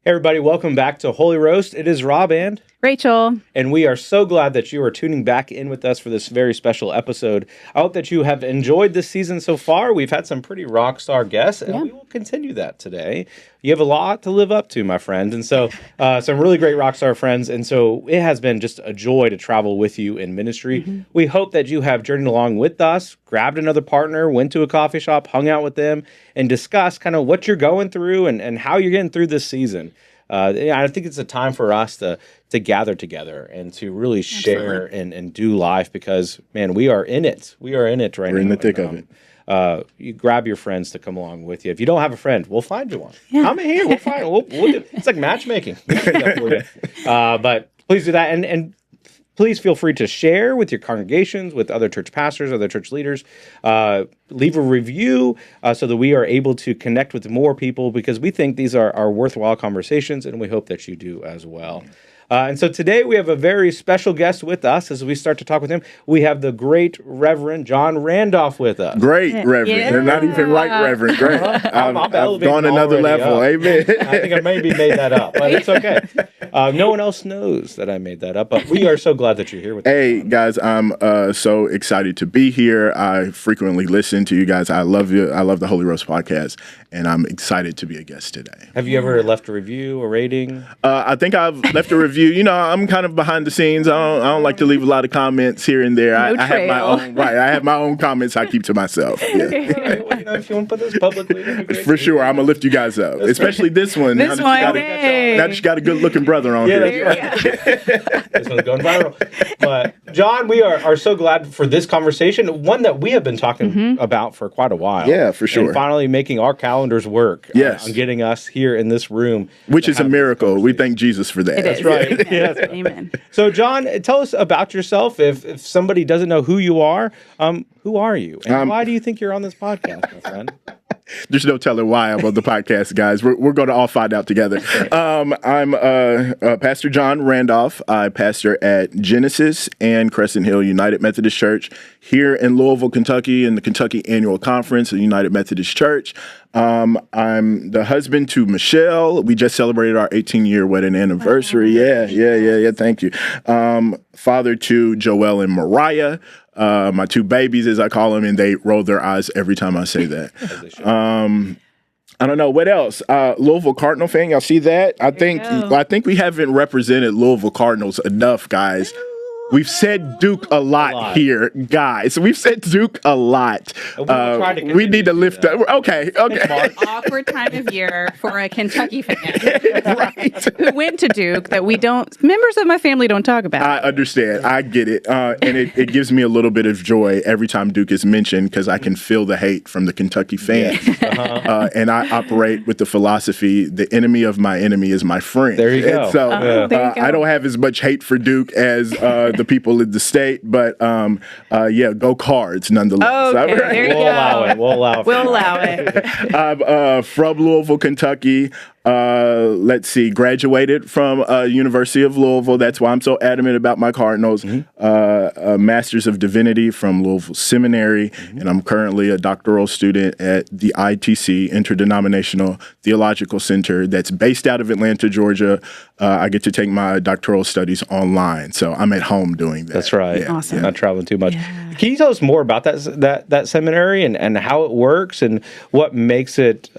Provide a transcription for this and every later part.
Hey everybody, welcome back to Holy Roast. It is Rob and Rachel. And we are so glad that you are tuning back in with us for this very special episode. I hope that you have enjoyed this season so far. We've had some pretty rock star guests, and we will continue that today. You have a lot to live up to, my friend. And so some really great rock star friends. And so it has been just a joy to travel with you in ministry. Mm-hmm. We hope that you have journeyed along with us, grabbed another partner, went to a coffee shop, hung out with them, and discussed kind of what you're going through and how you're getting through this season. I think it's a time for us to gather together and to really share and do life because, man, we are in it. We are in it right now. We're in the thick of it. You grab your friends to come along with you. If you don't have a friend, we'll find you one. Yeah. Come in here. We'll find we'll do, it's like matchmaking. But please do that. And please feel free to share with your congregations, with other church pastors, other church leaders. Leave a review so that we are able to connect with more people because we think these are worthwhile conversations, and we hope that you do as well. And so today we have a very special guest with us as we start to talk with him. We have the great Reverend John Randolph with us. Great Reverend. Yeah. They're not even right Reverend. Great. I've gone another level. Amen. I think I maybe made that up, but it's okay. No one else knows that I made that up, but we are so glad that you're here with us. Hey, guys, I'm so excited to be here. I frequently listen to you guys. I love you. I love the Holy Roast podcast, and I'm excited to be a guest today. Have you ever left a review, a rating? I think I've left a review. You know, I'm kind of behind the scenes. I don't like to leave a lot of comments here and there. I have my own. Right, I have my own comments I keep to myself. Yeah. Right, well, you know, if you want to put this publicly, for sure, I'm gonna lift you guys up, especially this one. Now that you got a good-looking brother on here. That's right. This one's going viral. But John, we are so glad for this conversation, one that we have been talking about for quite a while. Yeah, for sure. And finally making our calendars work. Yes. On getting us here in this room, which is a miracle. We thank Jesus for that. That's right. Yes. Amen. So, John, tell us about yourself. If somebody doesn't know who you are, who are you? And why do you think you're on this podcast, my friend? There's no telling why I'm on the podcast, guys. We're going to all find out together. I'm Pastor John Randolph. I pastor at Genesis and Crescent Hill United Methodist Church here in Louisville, Kentucky, in the Kentucky Annual Conference of the United Methodist Church. I'm the husband to Michelle. We just celebrated our 18-year wedding anniversary. Wow. Yeah. Thank you. Father to Joelle and Mariah. My two babies, as I call them, and they roll their eyes every time I say that. I don't know what else. Louisville Cardinal fan, y'all see that? I think we haven't represented Louisville Cardinals enough, guys. We've said Duke a lot here, guys. We've said Duke a lot. We need to lift up. Okay. Awkward time of year for a Kentucky fan who went to Duke that members of my family don't talk about. I understand. I get it. And it gives me a little bit of joy every time Duke is mentioned because I can feel the hate from the Kentucky fans. And I operate with the philosophy, the enemy of my enemy is my friend. There you go. And so I don't have as much hate for Duke as the people in the state, but go Cards nonetheless. Okay, there you go. We'll allow it. I'm from Louisville, Kentucky. Graduated from University of Louisville. That's why I'm so adamant about my Cardinals. A Master's of Divinity from Louisville Seminary, and I'm currently a doctoral student at the ITC, Interdenominational Theological Center, that's based out of Atlanta, Georgia. I get to take my doctoral studies online, so I'm at home doing that. That's right. Yeah, awesome. Not traveling too much. Yeah. Can you tell us more about that seminary and how it works and what makes it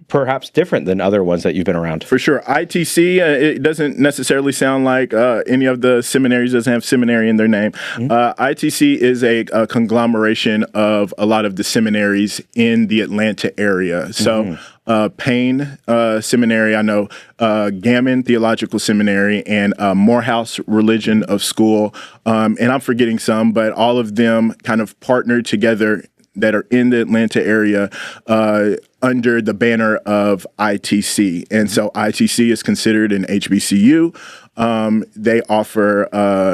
perhaps different than other ones that you've been around? For sure. ITC, it doesn't necessarily sound like any of the seminaries, doesn't have seminary in their name. ITC is a conglomeration of a lot of the seminaries in the Atlanta area. So Payne Seminary, I know, Gammon Theological Seminary, and Morehouse Religion of School. And I'm forgetting some, but all of them kind of partner together that are in the Atlanta area under the banner of ITC. And so ITC is considered an HBCU. They offer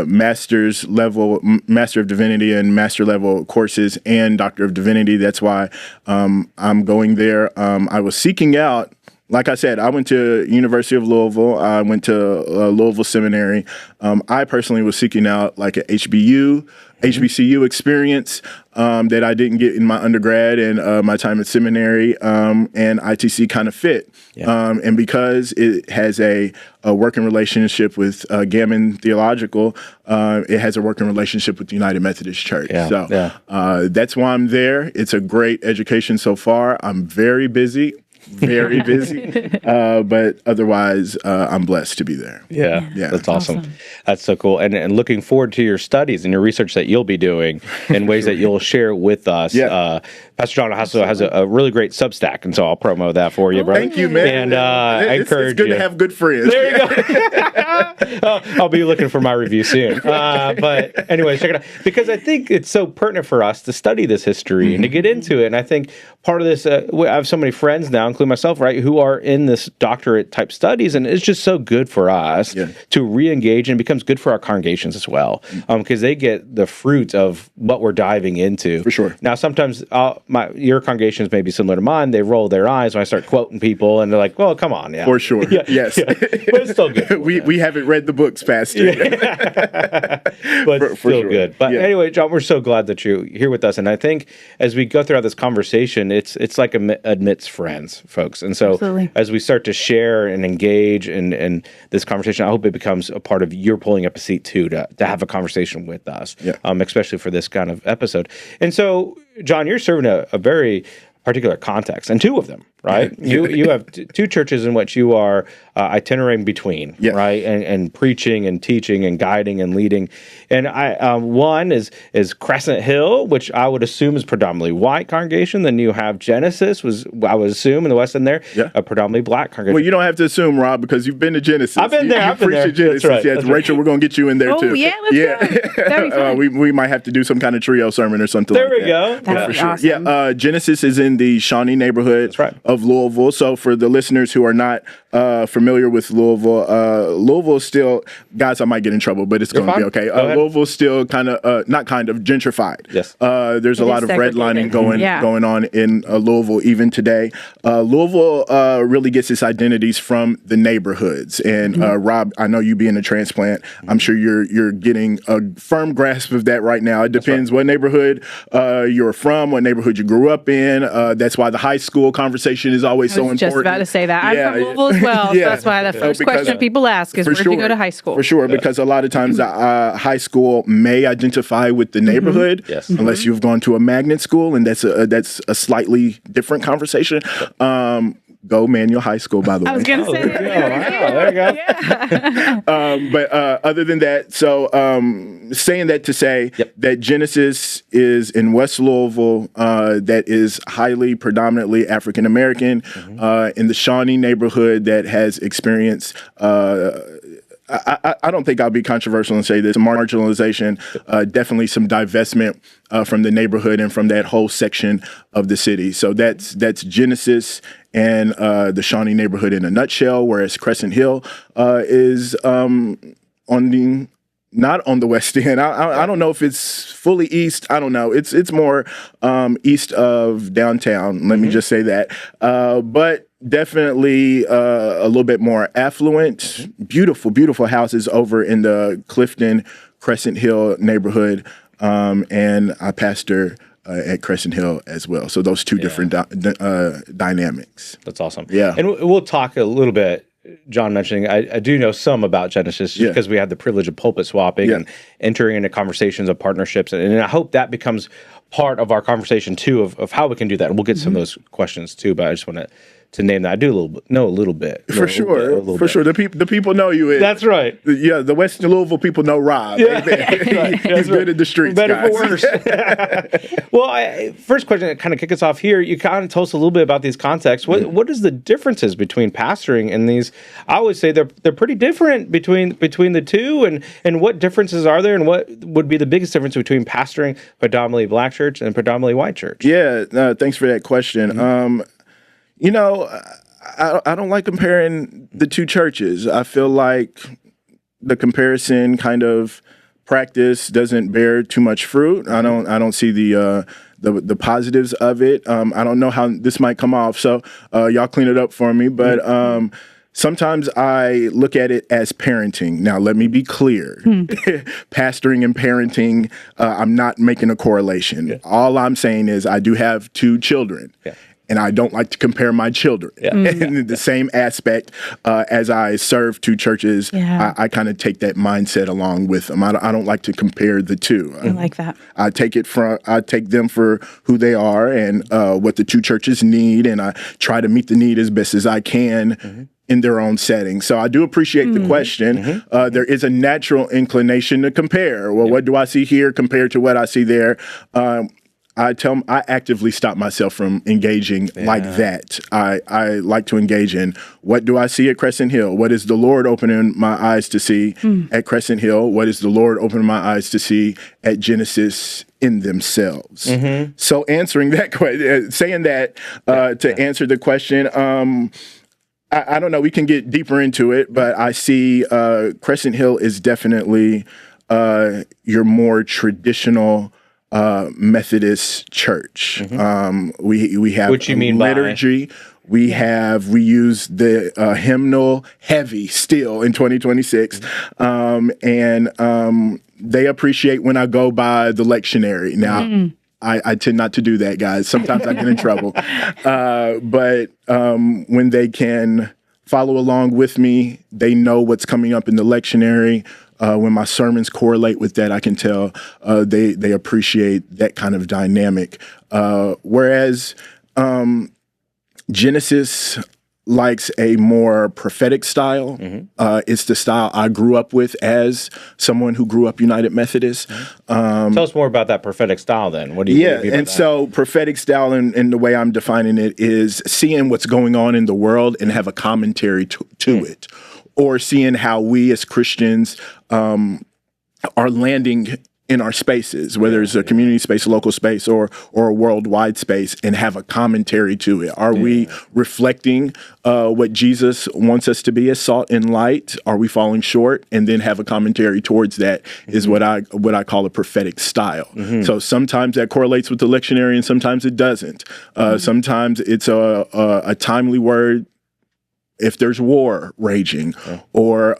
Master of Divinity and Master level courses and Doctor of Divinity. That's why I'm going there. I was seeking out like I said, I went to University of Louisville. I went to Louisville Seminary. I personally was seeking out like an HBCU experience that I didn't get in my undergrad and my time at seminary, and ITC kind of fit. Yeah. And because it has a working relationship with Gammon Theological, it has a working relationship with the United Methodist Church. Yeah. So that's why I'm there. It's a great education so far. I'm very busy. But otherwise, I'm blessed to be there. Yeah, that's awesome. That's so cool. And looking forward to your studies and your research that you'll be doing in ways that you'll share with us. Yeah. Pastor John also has a really great Substack, and so I'll promote that for you, bro. Thank you, man. And I encourage it's good to have good friends. There you go. I'll be looking for my review soon. But anyways, check it out. Because I think it's so pertinent for us to study this history and to get into it. And I think part of this, I have so many friends now, including myself, right, who are in this doctorate type studies, and it's just so good for us to re-engage, and it becomes good for our congregations as well, because they get the fruit of what we're diving into. For sure. Now, sometimes your congregations may be similar to mine. They roll their eyes when I start quoting people, and they're like, "Well, come on, For sure, yes, but it's still good. we haven't read the books, Pastor, but for still sure. Good. But anyway, John, we're so glad that you're here with us, and I think as we go throughout this conversation, it's like amidst friends, folks. And so as we start to share and engage in this conversation, I hope it becomes a part of you're pulling up a seat too to have a conversation with us, especially for this kind of episode. And so, John, you're serving a very particular context, and two of them, right? You have two churches in which you are itinerating between, right? And preaching and teaching and guiding and leading. And one is Crescent Hill, which I would assume is predominantly white congregation. Then you have Genesis, I would assume in the West End there, a predominantly black congregation. Well, you don't have to assume, Rob, because you've been to Genesis. I've been there. You preached at Genesis. That's right. Yes, Rachel, we're going to get you in there too. Oh, yeah, let's go. That'd be fun. We might have to do some kind of trio sermon or something there like that. There we go. That'd be awesome. Yeah, Genesis is in the Shawnee neighborhood of Louisville. So for the listeners who are not familiar with Louisville, Louisville still, guys, I might get in trouble, but it's going to be okay. Louisville's still kind of, not kind of, gentrified. Yes. There's a lot of redlining going on in Louisville even today. Louisville really gets its identities from the neighborhoods. And Rob, I know you being a transplant, I'm sure you're getting a firm grasp of that right now. It depends what neighborhood you're from, what neighborhood you grew up in. That's why the high school conversation is always so important. I was just about to say that. I'm from Louisville as well, so that's why the first question people ask is, where did you go to high school? For sure, because a lot of times high school may identify with the neighborhood, unless you've gone to a magnet school, and that's a slightly different conversation. Go Manual High School, by the way. I was going to say that. There you go. But other than that, so saying that to say that Genesis is in West Louisville, that is highly predominantly African American, in the Shawnee neighborhood that has experienced I don't think I'll be controversial and say this. Marginalization, definitely some divestment from the neighborhood and from that whole section of the city. So that's Genesis and the Shawnee neighborhood in a nutshell, whereas Crescent Hill is not on the West End. I don't know if it's fully east. I don't know. It's more east of downtown. Let me just say that. But definitely a little bit more affluent. Beautiful, beautiful houses over in the Clifton, Crescent Hill neighborhood. And I pastor at Crescent Hill as well. So those two different dynamics. That's awesome. Yeah. And we'll talk a little bit, John mentioning, I do know some about Genesis because we had the privilege of pulpit swapping and entering into conversations of partnerships. And I hope that becomes part of our conversation too of how we can do that. And we'll get some of those questions too, but I just want to name that. I do know a little bit. For sure. The people know you. That's right. The West Louisville people know Rob. Yeah. He's good at the streets, better guys. for worse. Well, first question to kind of kick us off here, you kind of told us a little bit about these contexts. What is the differences between pastoring and these? I would say they're pretty different between the two, and what differences are there, and what would be the biggest difference between pastoring predominantly black church and predominantly white church? Yeah, thanks for that question. I don't like comparing the two churches. I feel like the comparison kind of practice doesn't bear too much fruit. I don't see the the positives of it. I don't know how this might come off, so y'all clean it up for me. But sometimes I look at it as parenting. Now, let me be clear. Pastoring and parenting, I'm not making a correlation. Yeah. All I'm saying is I do have 2 children. Yeah. And I don't like to compare my children. Yeah. In the same aspect as I serve 2 churches, I kind of take that mindset along with them. I don't like to compare the 2. I like that. I take them for who they are and what the 2 churches need, and I try to meet the need as best as I can in their own setting. So I do appreciate the question. There is a natural inclination to compare. Well, what do I see here compared to what I see there? I actively stop myself from engaging like that. I like to engage in, what do I see at Crescent Hill? What is the Lord opening my eyes to see at Crescent Hill? What is the Lord opening my eyes to see at Genesis in themselves? So answering that question, saying that to answer the question, I don't know, we can get deeper into it, but I see Crescent Hill is definitely your more traditional Methodist church. We have what you mean liturgy. By? We use the hymnal heavy still in 2026. And they appreciate when I go by the lectionary. Now, I tend not to do that, guys. Sometimes I get in trouble. But when they can follow along with me, they know what's coming up in the lectionary. When my sermons correlate with that, I can tell they appreciate that kind of dynamic. Whereas Genesis likes a more prophetic style. It's the style I grew up with as someone who grew up United Methodist. Tell us more about that prophetic style then. What do you mean by that? So prophetic style, and the way I'm defining it, is seeing what's going on in the world and have a commentary to it. Or seeing how we as Christians are landing in our spaces, whether it's a community space, local space, or a worldwide space, and have a commentary to it. Are we reflecting what Jesus wants us to be as salt and light? Are we falling short? And then have a commentary towards that is what I call a prophetic style. So sometimes that correlates with the lectionary, and sometimes it doesn't. Sometimes it's a timely word if there's war raging or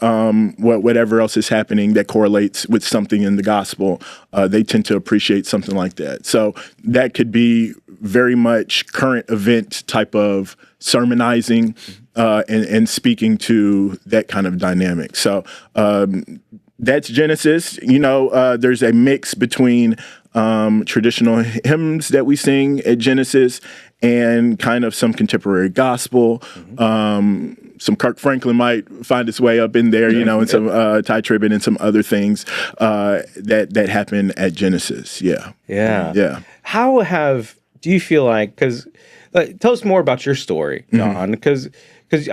whatever else is happening that correlates with something in the gospel, they tend to appreciate something like that. So that could be very much current event type of sermonizing and speaking to that kind of dynamic. So that's Genesis. There's a mix between traditional hymns that we sing at Genesis and kind of some contemporary gospel. Some Kirk Franklin might find its way up in there, and some Ty Tribbett and some other things that happen at Genesis. Yeah. How do you feel like, because tell us more about your story, John, because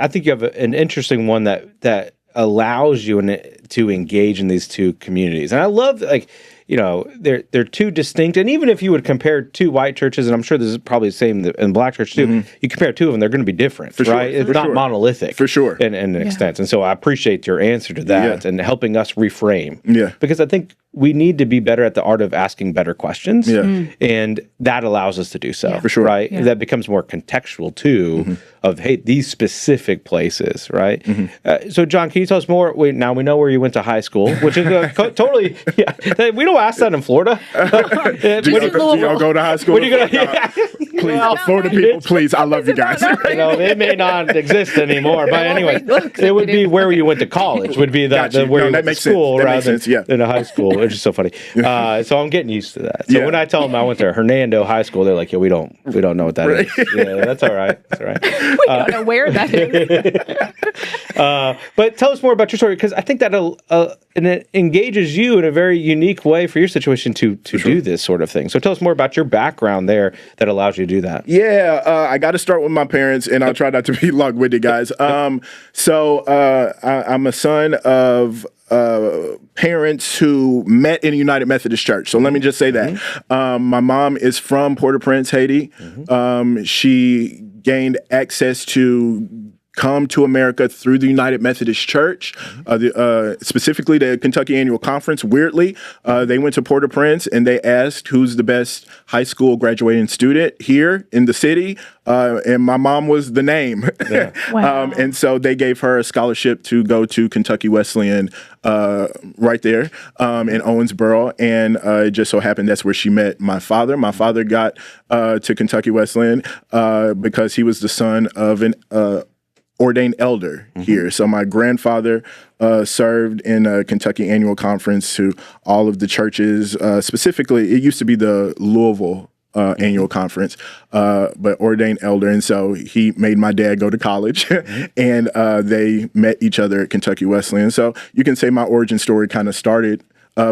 I think you have an interesting one that allows you to engage in these 2 communities. And I love, they're 2 distinct, and even if you would compare 2 white churches, and I'm sure this is probably the same in black church too, you compare 2 of them, they're going to be different, right? It's not monolithic. For sure. In an extent. And so I appreciate your answer to that and helping us reframe. Yeah. Because I think we need to be better at the art of asking better questions. And that allows us to do so. For sure. Right? That becomes more contextual too of, hey, these specific places, right? So John, can you tell us more? Now we know where you went to high school, which is totally, we don't ask that in Florida. Do y'all go to high school? What are you gonna, please, Florida people, please, I love you guys. It may not exist anymore, but anyway, it would be where you went to college, would be the where you went to school rather than a high school, which is so funny. So I'm getting used to that. So when I tell them I went to Hernando High School, they're like, we don't know what that is. Yeah, that's all right. That's all right. We don't know where that is. But tell us more about your story, because I think that it engages you in a very unique way for your situation to do this sort of thing. So tell us more about your background there that allows you to do that. Yeah, I got to start with my parents, and I'll try not to be long-winded, guys. So I'm a son of parents who met in a United Methodist church. So let me just say that. My mom is from Port-au-Prince, Haiti. She gained access to come to America through the United Methodist Church, specifically the Kentucky Annual Conference. Weirdly, they went to Port-au-Prince and they asked who's the best high school graduating student here in the city. And my mom was the name. Yeah. Wow. And so they gave her a scholarship to go to Kentucky Wesleyan right there in Owensboro. And it just so happened that's where she met my father. My father got to Kentucky Wesleyan because he was the son of an ordained elder here. So my grandfather served in a Kentucky Annual Conference to all of the churches. Specifically, it used to be the Louisville Annual Conference, but ordained elder. And so he made my dad go to college and they met each other at Kentucky Wesleyan. So you can say my origin story kind of started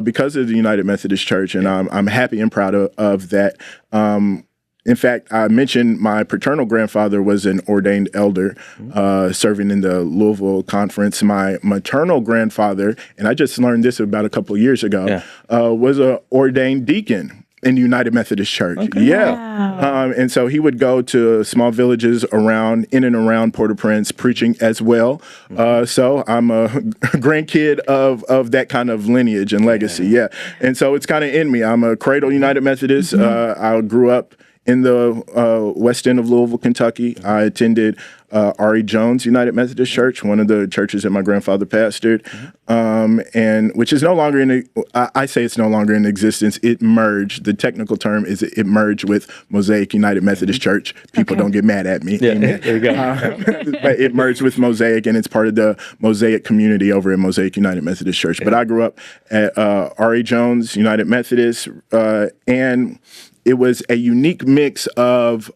because of the United Methodist Church. And I'm happy and proud of that. In fact, I mentioned my paternal grandfather was an ordained elder serving in the Louisville Conference. My maternal grandfather, and I just learned this about a couple of years ago, was an ordained deacon in the United Methodist Church. Okay. Yeah. Wow. And so he would go to small villages in and around Port-au-Prince preaching as well. So I'm a grandkid of that kind of lineage and legacy. Yeah. And so it's kind of in me. I'm a cradle United Methodist. I grew up in the west end of Louisville, Kentucky. I attended R.E. Jones United Methodist Church, one of the churches that my grandfather pastored, and which is no longer I say it's no longer in existence. It merged. The technical term is it merged with Mosaic United Methodist Church. People don't get mad at me. Yeah, there you go. But it merged with Mosaic, and it's part of the Mosaic community over at Mosaic United Methodist Church. But I grew up at R.E. Jones United Methodist, and it was a unique mix of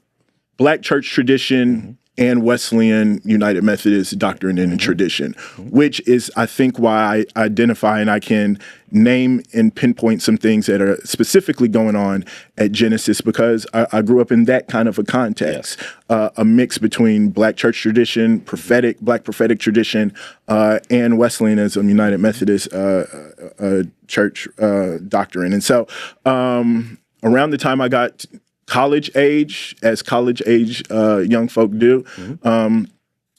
Black church tradition and Wesleyan United Methodist doctrine and tradition, which is, I think, why I identify and I can name and pinpoint some things that are specifically going on at Genesis, because I grew up in that kind of a context, a mix between Black church tradition, Black prophetic tradition, and Wesleyanism, United Methodist church doctrine. And so around the time I got college age, as college age young folk do,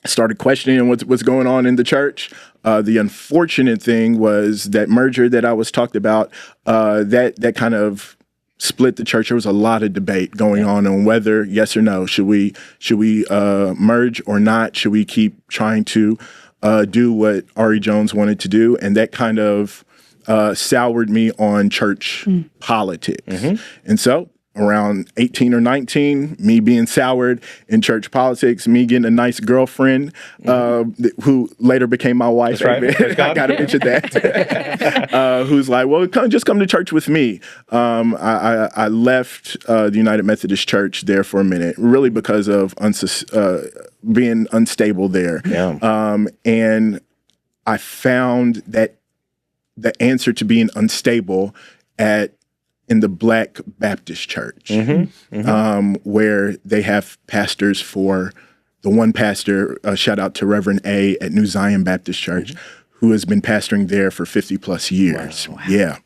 started questioning what's going on in the church. The unfortunate thing was that merger that I was talked about, that kind of split the church. There was a lot of debate going on whether, yes or no, should we merge or not? Should we keep trying to do what R.E. Jones wanted to do? And that kind of soured me on church politics. And so around 18 or 19, me being soured in church politics, me getting a nice girlfriend who later became my wife. That's right. I got to mention that. Who's like, well, just come to church with me. I left the United Methodist Church there for a minute, really because of being unstable there. Yeah. And I found that the answer to being unstable in the Black Baptist Church, where they have pastors for the one pastor, shout out to Reverend A at New Zion Baptist Church, who has been pastoring there for 50 plus years. Wow. Yeah.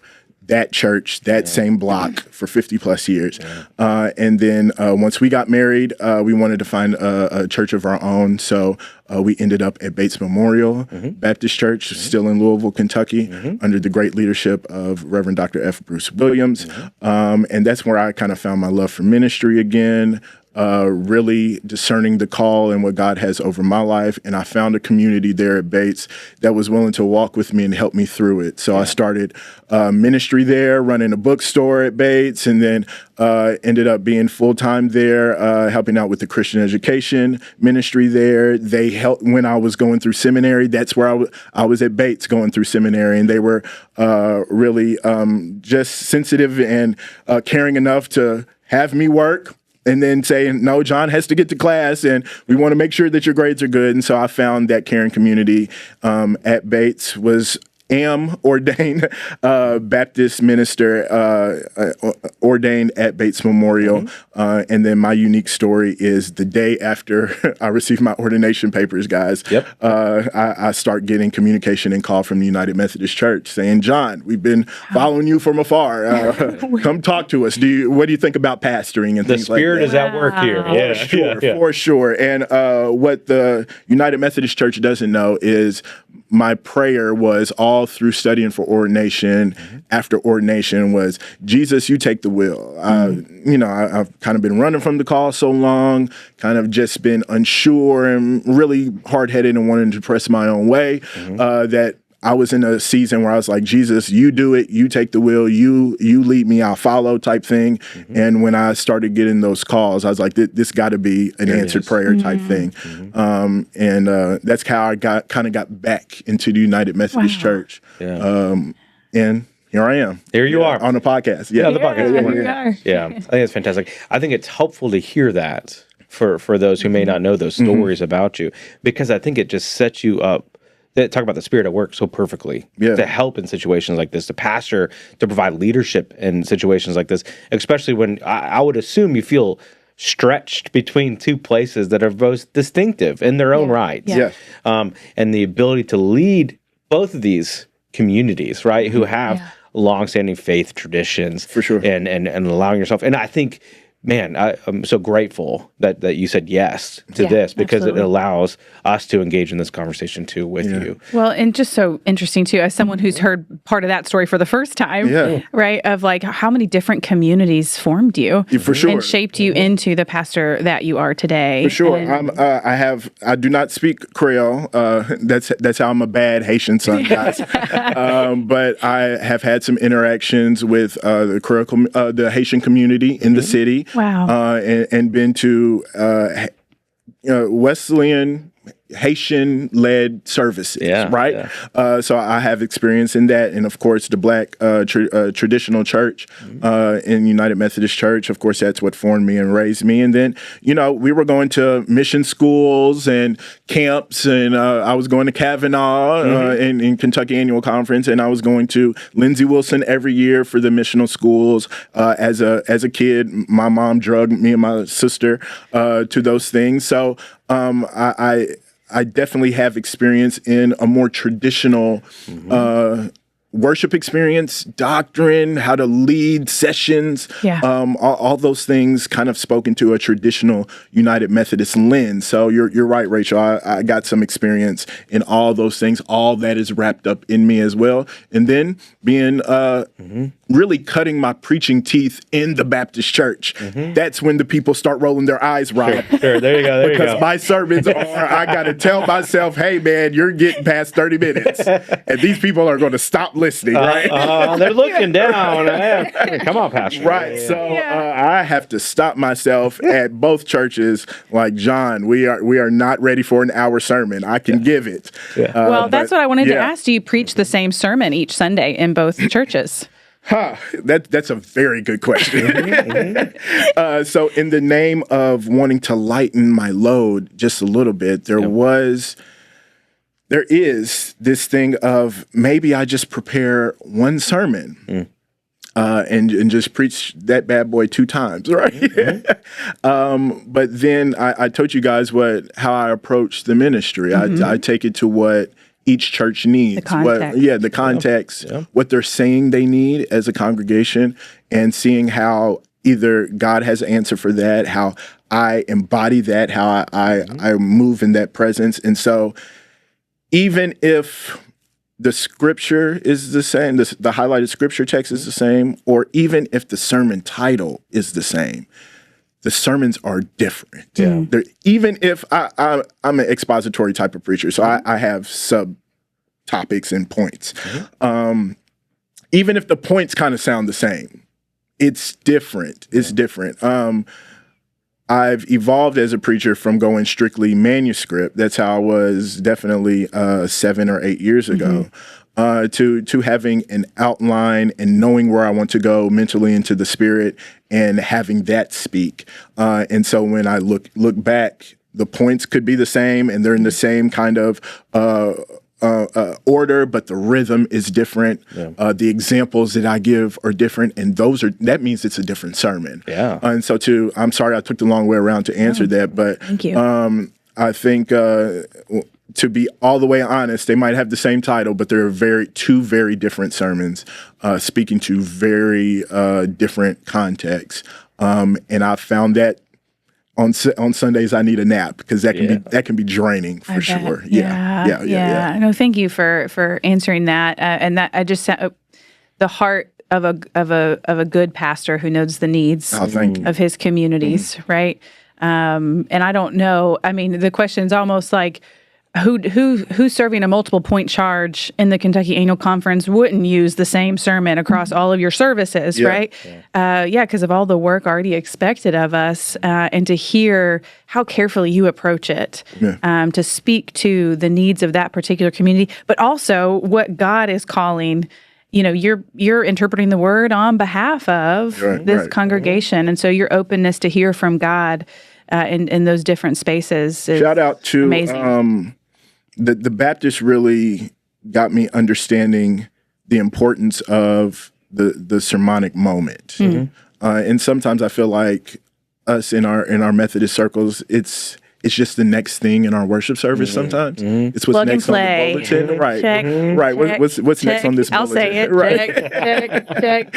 That church, that same block for 50 plus years. And then once we got married, we wanted to find a church of our own. So we ended up at Bates Memorial Baptist Church, still in Louisville, Kentucky, under the great leadership of Reverend Dr. F. Bruce Williams. And that's where I kind of found my love for ministry again, really discerning the call and what God has over my life. And I found a community there at Bates that was willing to walk with me and help me through it. So I started ministry there, running a bookstore at Bates, and then ended up being full-time there, helping out with the Christian education ministry there. They helped when I was going through seminary. That's where I was at Bates going through seminary, and they were really just sensitive and caring enough to have me work, and then saying, no, John has to get to class, and we want to make sure that your grades are good. And so I found that caring community at Bates was am ordained Baptist minister, ordained at Bates Memorial. And then my unique story is the day after I received my ordination papers, guys, I start getting communication and call from the United Methodist Church saying, John, we've been following you from afar. Come talk to us. What do you think about pastoring and things like that? The Spirit is at work here. For sure. And what the United Methodist Church doesn't know is my prayer was all through studying for ordination, after ordination was, Jesus, you take the wheel. I've kind of been running from the call so long, kind of just been unsure and really hard-headed and wanting to press my own way, that I was in a season where I was like, Jesus, you do it, you take the wheel, you lead me, I'll follow type thing. And when I started getting those calls, I was like, this got to be an answered prayer type thing. And that's how I got back into the United Methodist Church. And here I am. Here you are. On the podcast. Yeah, the podcast. Yeah, I think it's fantastic. I think it's helpful to hear that for those who may not know those stories about you, because I think it just sets you up. Talk about the Spirit at work so perfectly to help in situations like this, to pastor, to provide leadership in situations like this, especially when I would assume you feel stretched between two places that are both distinctive in their own right. And the ability to lead both of these communities, right, who have longstanding faith traditions. For sure. And allowing yourself. And I think, man, I'm so grateful that you said yes to this, because it allows us to engage in this conversation too with you. Well, and just so interesting too, as someone who's heard part of that story for the first time, right? Of like how many different communities formed you, for sure, and shaped you into the pastor that you are today. For sure, I do not speak Creole. That's how I'm a bad Haitian son, guys. But I have had some interactions with the Haitian community in the city. Wow. And been to Wesleyan Haitian-led services, right? So I have experience in that. And, of course, the Black traditional church in United Methodist Church, of course, that's what formed me and raised me. And then, we were going to mission schools and camps, and I was going to Kavanaugh in Kentucky Annual Conference, and I was going to Lindsey Wilson every year for the missional schools. As a kid, my mom drugged me and my sister to those things. So I definitely have experience in a more traditional worship experience, doctrine, how to lead sessions, all those things kind of spoken to a traditional United Methodist lens. So you're right, Rachel. I got some experience in all those things. All that is wrapped up in me as well. And then being really cutting my preaching teeth in the Baptist church. That's when the people start rolling their eyes, Rob. Sure. There you go. Because my sermons are, I got to tell myself, hey, man, you're getting past 30 minutes. And these people are going to stop listening, right? They're looking down. Come on, Pastor. Right. So I have to stop myself at both churches. Like, John, we are not ready for an hour sermon. I can give it. Well, that's what I wanted to ask. Do you preach the same sermon each Sunday in both churches? That's a very good question. So in the name of wanting to lighten my load just a little bit, there is this thing of maybe I just prepare one sermon and just preach that bad boy 2 times, right? But then I told you guys how I approach the ministry. I take it to what each church needs. The context, what they're saying they need as a congregation, and seeing how either God has an answer for that, how I embody that, how I move in that presence. And so even if the scripture is the same, the highlighted scripture text is the same, or even if the sermon title is the same, the sermons are different. Even if I'm an expository type of preacher, so I have subtopics and points. Even if the points kind of sound the same, it's different. It's different. I've evolved as a preacher from going strictly manuscript. That's how I was definitely 7 or 8 years ago. To having an outline and knowing where I want to go mentally into the spirit and having that speak. And so when I look back, the points could be the same and they're in the same kind of order, but the rhythm is different. Yeah. The examples that I give are different, and that means it's a different sermon. Yeah. And so I'm sorry I took the long way around to answer that, but thank you. I think to be all the way honest, they might have the same title, but they're two very different sermons, speaking to very different contexts. And I found that on Sundays I need a nap because that can be draining for sure. Yeah. No, thank you for answering that. And that I just the heart of a good pastor who knows the needs of his communities, right? And I don't know. I mean, the question's almost like, who's serving a multiple point charge in the Kentucky Annual Conference wouldn't use the same sermon across all of your services, right? Because of all the work already expected of us, and to hear how carefully you approach it, to speak to the needs of that particular community, but also what God is calling. You're interpreting the word on behalf of this congregation, and so your openness to hear from God in those different spaces is shout out to amazing. The Baptists really got me understanding the importance of the sermonic moment. And sometimes I feel like us in our Methodist circles, it's just the next thing in our worship service sometimes. It's what's Plug next and play. On the bulletin. Right. Check, right. check, What's check. next on this bulletin? I'll say it. Right. Check.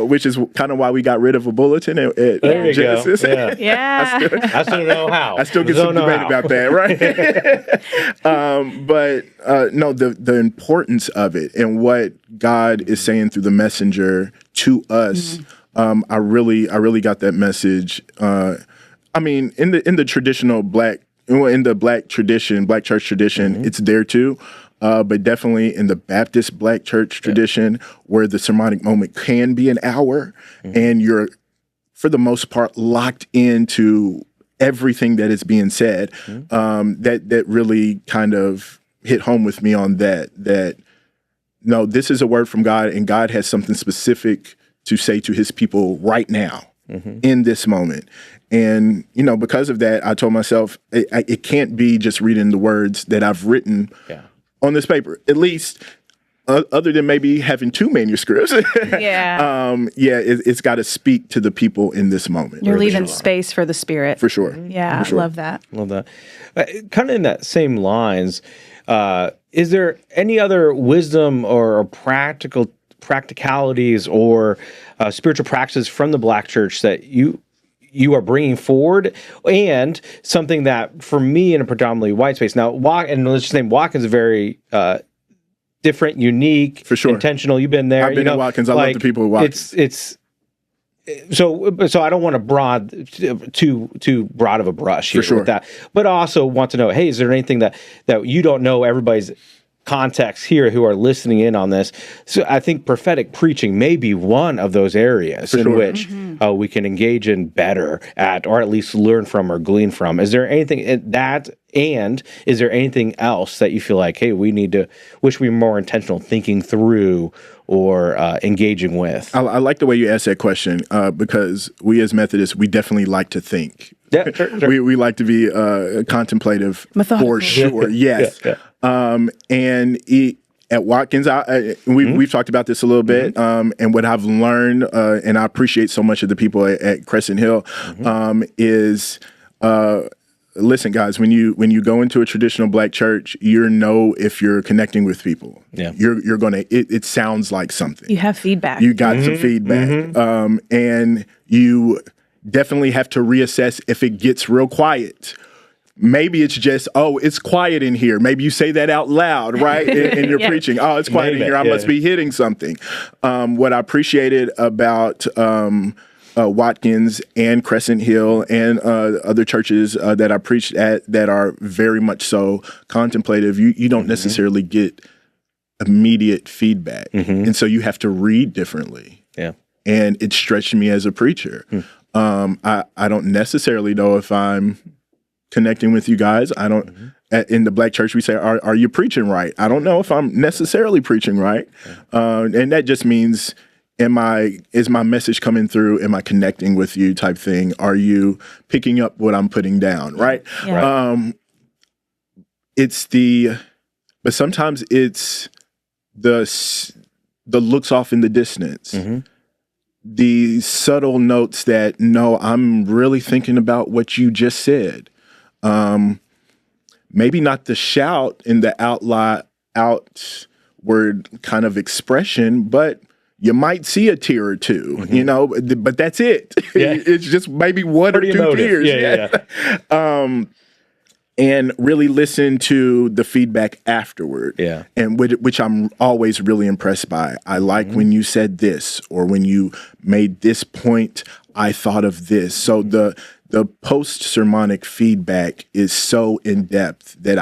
Which is kind of why we got rid of a bulletin at There you Genesis. go. Yeah. I still know how. I still get some debate about that, right? But no, the importance of it and what God is saying through the messenger to us, I really got that message. I mean, in the traditional black church tradition, it's there too. But definitely in the Baptist black church tradition, where the sermonic moment can be an hour, and you're, for the most part, locked into everything that is being said. That really kind of hit home with me on that. No, this is a word from God, and God has something specific to say to His people right now. In this moment. And, because of that, I told myself it can't be just reading the words that I've written on this paper, at least other than maybe having two manuscripts. It's got to speak to the people in this moment. You're leaving space for the Spirit. For sure. Yeah, For sure. love that. Love that. Kind of in that same lines, is there any other wisdom or practicalities or spiritual practices from the Black church that you are bringing forward, and something that for me in a predominantly white space now, and let's just name Watkins, a very different, unique, for sure, intentional. You've been there. I've been in Watkins. I love the people at Watkins. It's so I don't want too broad of a brush here with that, but also want to know, hey, is there anything that you don't know everybody's context here who are listening in on this? So I think prophetic preaching may be one of those areas in which we can engage in better at, or at least learn from or glean from. Is there anything and is there anything else that you feel like, hey, wish we were more intentional thinking through or engaging with? I like the way you asked that question because we as Methodists, we definitely like to think. Yeah, sure. We like to be contemplative, methodical. For sure. Yes. Yeah. And at Watkins, we've talked about this a little bit, and what I've learned, and I appreciate so much of the people at Crescent Hill, is listen, guys, when you go into a traditional Black church, if you're connecting with people. Yeah. You're gonna. It sounds like something. You have feedback. You got some feedback, and you definitely have to reassess if it gets real quiet. Maybe it's just, it's quiet in here. Maybe you say that out loud, right? In your preaching. Oh, it's quiet in here. I must be hitting something. What I appreciated about Watkins and Crescent Hill and other churches that I preached at that are very much so contemplative, you don't necessarily get immediate feedback. And so you have to read differently. Yeah. And it stretched me as a preacher. I don't necessarily know if I'm connecting with you guys. I don't. In the Black church, we say, "Are you preaching right?" I don't know if I'm necessarily preaching right, and that just means, is my message coming through? Am I connecting with you? Type thing. Are you picking up what I'm putting down? Right. Yeah. It's the but sometimes it's the looks off in the distance, the subtle notes that, no, I'm really thinking about what you just said. Maybe not the shout in the outward kind of expression, but you might see a tear or two, you know, but that's it. Yeah. It's just maybe one or two tears. Yeah. And really listen to the feedback afterward. Yeah. And which I'm always really impressed by. I like when you said this, or when you made this point, I thought of this. So the post-sermonic feedback is so in-depth that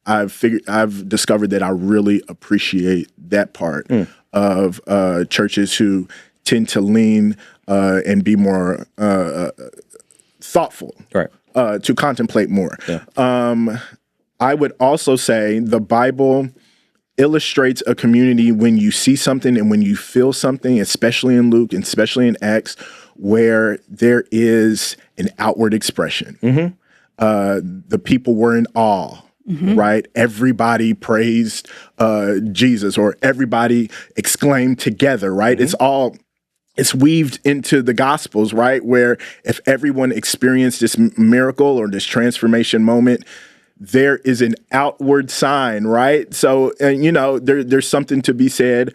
I've discovered that I really appreciate that part of churches who tend to lean and be more thoughtful, right? To contemplate more. Yeah. I would also say the Bible illustrates a community when you see something and when you feel something, especially in Luke and especially in Acts, where there is an outward expression. The people were in awe. Right? Everybody praised Jesus, or everybody exclaimed together, right? It's weaved into the Gospels, right? Where if everyone experienced this miracle or this transformation moment, there is an outward sign, right? So, you know, there's something to be said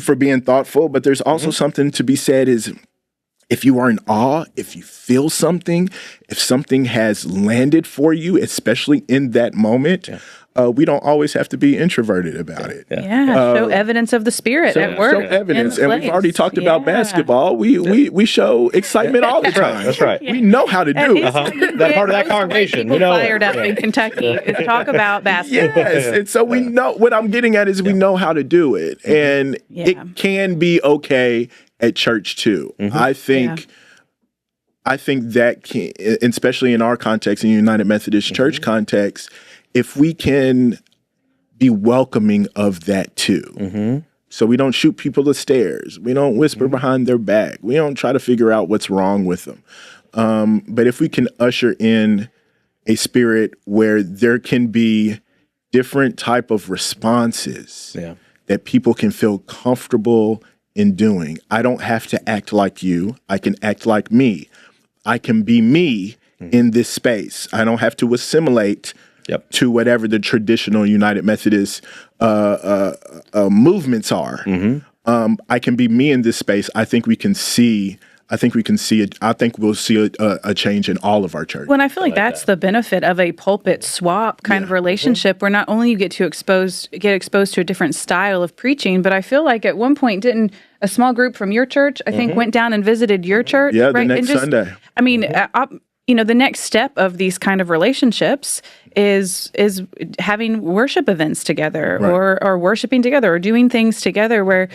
for being thoughtful, but there's also something to be said is, if you are in awe, if you feel something, if something has landed for you, especially in that moment, we don't always have to be introverted about it. Show evidence of the Spirit at work. Show evidence. And we've already talked about basketball. We show excitement all the time. That's right. We know how to do it. That part of that congregation. We know fired up in Kentucky. Talk about basketball. Yes. And so we know, what I'm getting at is we know how to do it. And it can be okay at church too. I think that can, especially in our context, in United Methodist Church context, if we can be welcoming of that too. So we don't shoot people to stairs. We don't whisper behind their back. We don't try to figure out what's wrong with them. But if we can usher in a spirit where there can be different type of responses that people can feel comfortable in doing. I don't have to act like you. I can act like me. I can be me in this space. I don't have to assimilate to whatever the traditional United Methodist movements are. I can be me in this space. I think we can see it. I think we'll see a change in all of our churches. Well, I feel like that's the benefit of a pulpit swap kind of relationship, where not only you get exposed to a different style of preaching, but I feel like at one point, didn't a small group from your church, I think, went down and visited your church? Yeah, right? the next Sunday. I mean, the next step of these kind of relationships is having worship events together, or worshiping together, or doing things together where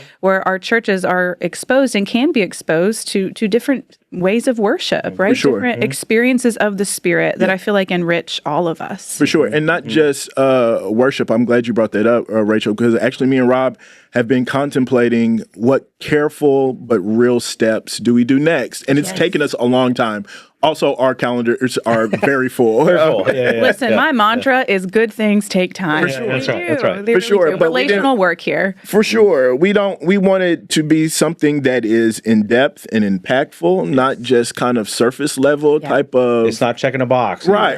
our churches are exposed and can be exposed to different ways of worship, right? Different experiences of the Spirit that I feel like enrich all of us. For sure. And not just worship. I'm glad you brought that up, Rachel, because actually me and Rob have been contemplating what careful but real steps do we do next. And it's taken us a long time. Also, our calendars are very full. Listen, my mantra is good things take time. For sure. That's right. For sure. But relational work here. For sure. We want it to be something that is in depth and impactful, not just kind of surface level type of. It's not checking a box. Right.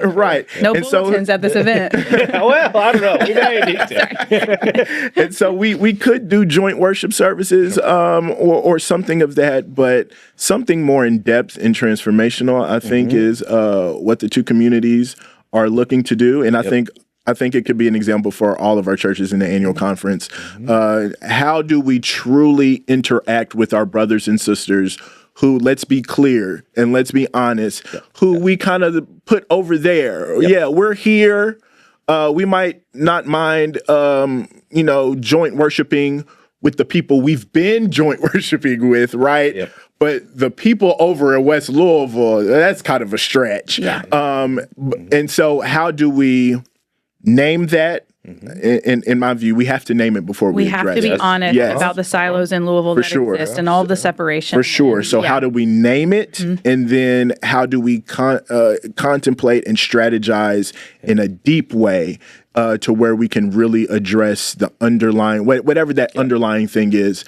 Right. No bulletins at this event. Well, I don't know. We may need to. And so we could do joint worship services or something of that, but something more in depth and transformational, I think, is what the two communities are looking to do. And I think it could be an example for all of our churches in the annual conference. How do we truly interact with our brothers and sisters who, let's be clear and let's be honest, who we kind of put over there? Yeah, we're here. We might not mind, joint worshiping with the people we've been joint worshiping with, right? Yep. But the people over in West Louisville, that's kind of a stretch. Yeah. And so how do we name that. In my view, we have to name it before we have address to be it. honest about the silos in Louisville that exist and all of the separation. For sure. So how do we name it? And then how do we contemplate and strategize in a deep way to where we can really address the underlying, whatever that underlying thing is,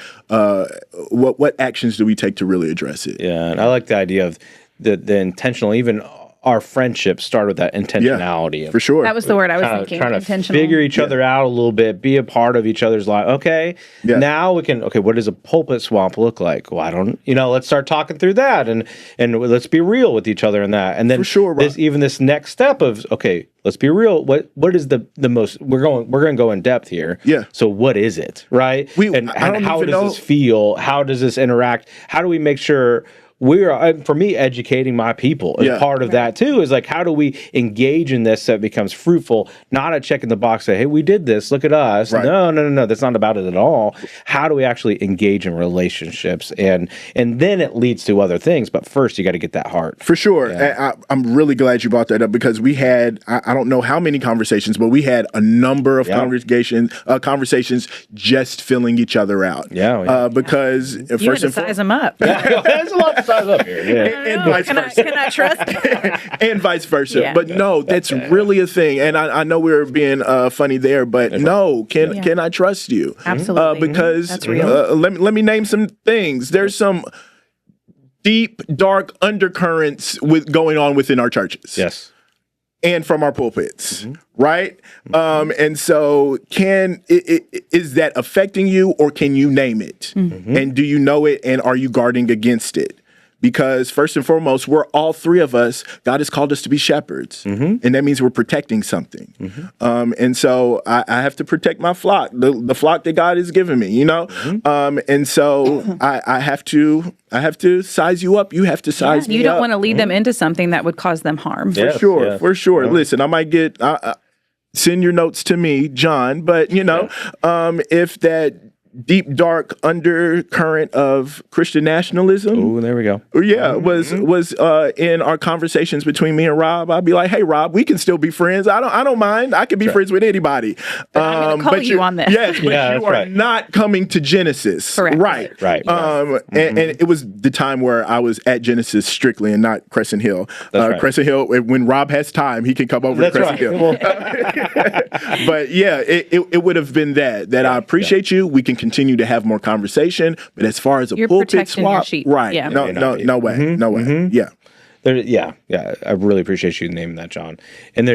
what actions do we take to really address it? Yeah, and I like the idea of the intentional, even our friendship started with that intentionality. For sure. That was the word I was thinking. Trying to figure each other out a little bit, be a part of each other's life. Okay, now we can, what does a pulpit swamp look like? Well, let's start talking through that and let's be real with each other in that. And then for sure, this next step of, let's be real. What is the most, we're going to go in depth here. Yeah. So what is it, right? And how does this feel? How does this interact? How do we make sure for me, educating my people is part of that too, is like, how do we engage in this so it becomes fruitful, not a check in the box, say, hey, we did this, look at us. Right. No, that's not about it at all. How do we actually engage in relationships? And then it leads to other things. But first, you got to get that heart. For sure. Yeah. I'm really glad you brought that up because we had, I don't know how many conversations, but we had a number of conversations just filling each other out. Because you had to size them up. There's a lot to size up here. And vice versa. Can I trust? And vice versa. But no, that's really a thing. And I know we were being funny there, but can I trust you? Absolutely. Because that's real. Let me name some things. There's some deep, dark undercurrents going on within our churches. Yes. And from our pulpits, right? And so is that affecting you or can you name it? And do you know it and are you guarding against it? Because first and foremost, we're all three of us, God has called us to be shepherds. And that means we're protecting something. And so I have to protect my flock, the flock that God has given me, and so I have to size you up. You have to size me up. You don't want to lead them into something that would cause them harm. For sure. Listen, I might get, send your notes to me, John, but if that deep, dark undercurrent of Christian nationalism. Oh, there we go. Was in our conversations between me and Rob. I'd be like, "Hey, Rob, we can still be friends. I don't mind. I can be friends with anybody." I'm gonna call you on this. Yes, but you are not coming to Genesis, correct? Right. And it was the time where I was at Genesis strictly and not Crescent Hill. Crescent Hill. When Rob has time, he can come over to Crescent Hill. But it would have been that I appreciate you. We can continue to have more conversation, but as far as a pulpit swap, right? Yeah. No way. I really appreciate you naming that, John. And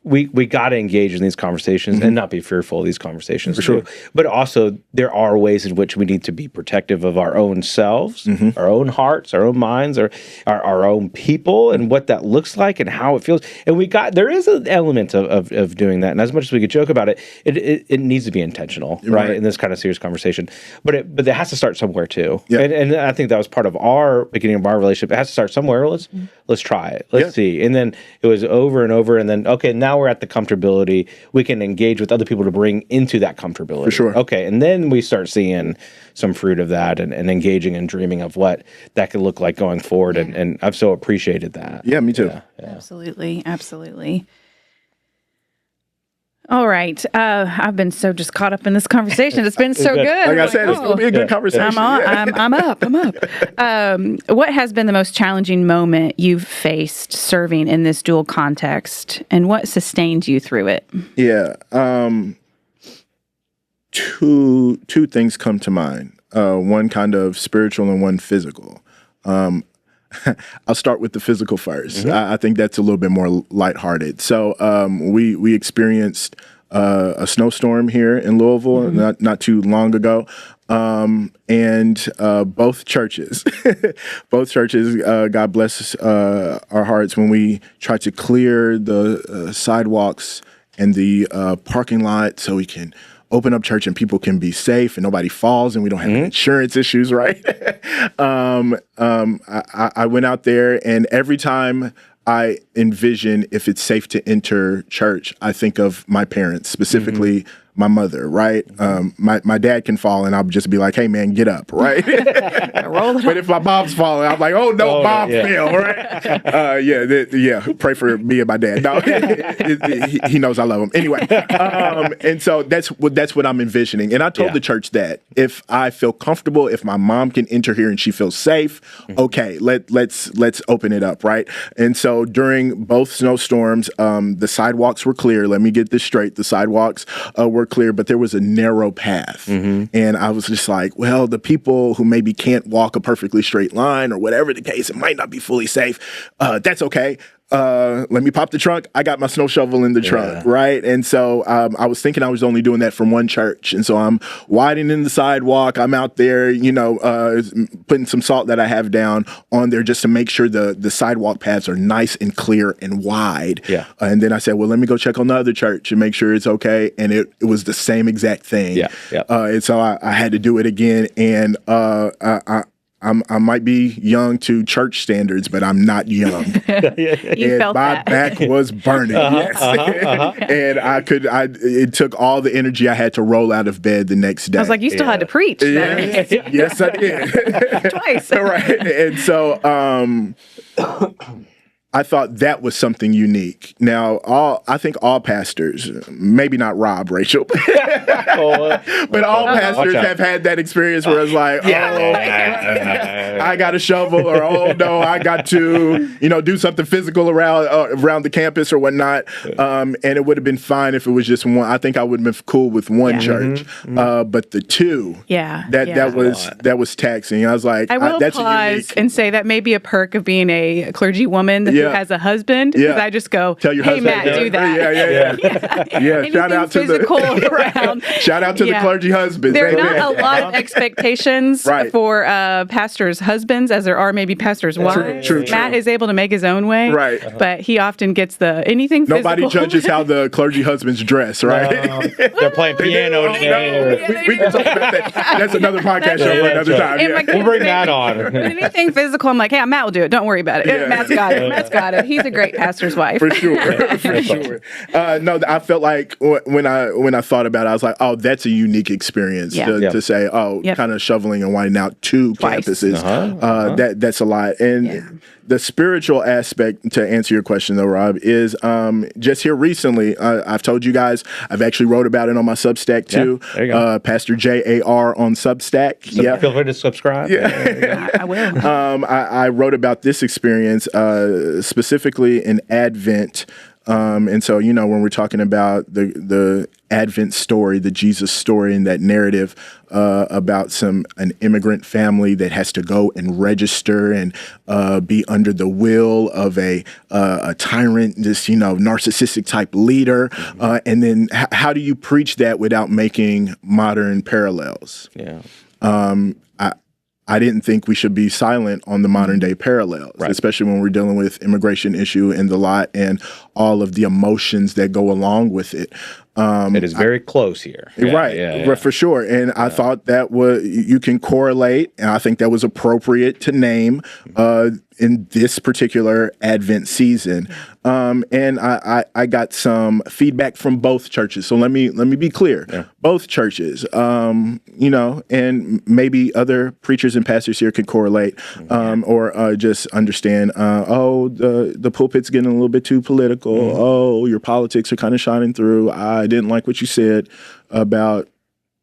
we got to engage in these conversations and not be fearful of these conversations. For sure. But also, there are ways in which we need to be protective of our own selves, our own hearts, our own minds, our own people, and what that looks like and how it feels. And there is an element of doing that. And as much as we could joke about it, it needs to be intentional, right? In this kind of serious conversation. But it has to start somewhere too. Yeah. And I think that was part of our beginning of our relationship. It has to start somewhere. Let's try it. Let's see. And then it was over and over. And then, now we're at the comfortability. We can engage with other people to bring into that comfortability. For sure. Okay. And then we start seeing some fruit of that and engaging and dreaming of what that could look like going forward. Yeah. And I've so appreciated that. Yeah, me too. Yeah. Absolutely. All right. I've been so just caught up in this conversation. It's been so good. Like I said, it's going to be a good conversation. I'm up. What has been the most challenging moment you've faced serving in this dual context, and what sustained you through it? Yeah. Two things come to mind. One kind of spiritual and one physical. I'll start with the physical first. I think that's a little bit more lighthearted. So we experienced a snowstorm here in Louisville not too long ago, and both churches, God bless our hearts, when we tried to clear the sidewalks and the parking lot so we can open up church and people can be safe and nobody falls and we don't have insurance issues, right? I went out there, and every time I envision if it's safe to enter church, I think of my parents, specifically my mother, right? My dad can fall, and I'll just be like, "Hey, man, get up," right? But if my mom's falling, I'm like, "Oh no, mom fell," right? Pray for me and my dad. No, he knows I love him anyway. And so that's what I'm envisioning. And I told the church that if I feel comfortable, if my mom can enter here and she feels safe, okay, let's open it up, right? And so during both snowstorms, the sidewalks were clear. Let me get this straight: the sidewalks were clear, but there was a narrow path. And I was just like, well, the people who maybe can't walk a perfectly straight line or whatever the case, it might not be fully safe. That's okay. Let me pop the trunk. I got my snow shovel in the trunk, right? And so I was thinking I was only doing that from one church. And so I'm widening the sidewalk. I'm out there, putting some salt that I have down on there just to make sure the sidewalk paths are nice and clear and wide. And then I said, well, let me go check on the other church and make sure it's okay. And it was the same exact thing. And so I had to do it again. And I might be young to church standards, but I'm not young. You felt my back was burning. And it took all the energy I had to roll out of bed the next day. I was like, you still had to preach. Yes, I did. Twice. Right. And so I thought that was something unique. Now, I think all pastors, maybe not Rob, Rachel, but all pastors have had that experience where it's like, I got a shovel, or oh no, I got to, do something physical around the campus or whatnot. And it would have been fine if it was just one. I think I would have been cool with one church, but the two, that was taxing. I was like, I will that's pause unique. and say that may be a perk of being a clergy woman who has a husband. Because I just go, tell your hey, husband, Matt, do that. Yeah. Shout out to physical around. Shout out to the clergy husbands. There are not a lot of expectations for pastors' husbands as there are maybe pastors' wives. True. Matt is able to make his own way, but he often gets the anything physical. Nobody judges how the clergy husbands dress, right? They're playing piano today. We can talk about that. That's another podcast show for another time. We'll bring that on. Anything physical, I'm like, hey, Matt will do it. Don't worry about it. Matt's got it. He's a great pastor's wife. For sure. No, I felt like when I thought about it, I was like, oh, that's a unique experience to say, kind of shoveling and winding out two campuses. That's a lot. And the spiritual aspect, to answer your question though, Rob, is just here recently, I've told you guys, I've actually wrote about it on my Substack too. There you go. Pastor JAR on Substack. Feel free to subscribe. I will. I wrote about this experience specifically in Advent. And so, when we're talking about the Advent story, the Jesus story, and that narrative about an immigrant family that has to go and register and be under the will of a tyrant, this narcissistic type leader, and then how do you preach that without making modern parallels? I didn't think we should be silent on the modern day parallels, especially when we're dealing with immigration issue and the lot and all of the emotions that go along with it. It is very close here. For sure. And I thought that you can correlate, and I think that was appropriate to name in this particular Advent season. And I got some feedback from both churches. So let me be clear. Both churches, and maybe other preachers and pastors here could correlate or just understand, the pulpit's getting a little bit too political. Oh, your politics are kind of shining through. I didn't like what you said about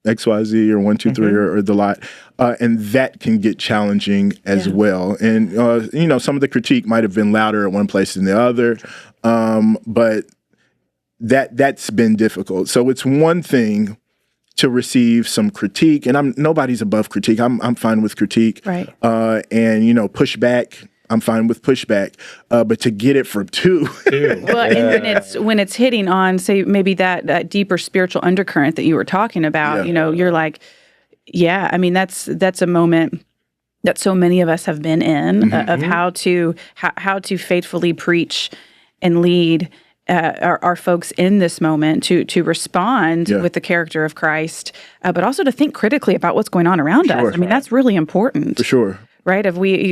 XYZ or 1, 2, 3 or the lot. And that can get challenging as well. And, some of the critique might have been louder at one place than the other. But that's been difficult. So it's one thing to receive some critique, and nobody's above critique. I'm fine with critique. Right. And, pushback. I'm fine with pushback, but to get it from two. Well, and when it's hitting on, say, maybe that deeper spiritual undercurrent that you were talking about, you're like, that's a moment that so many of us have been in of how to faithfully preach and lead our folks in this moment to respond with the character of Christ, but also to think critically about what's going on around us. I mean, that's really important. For sure. right?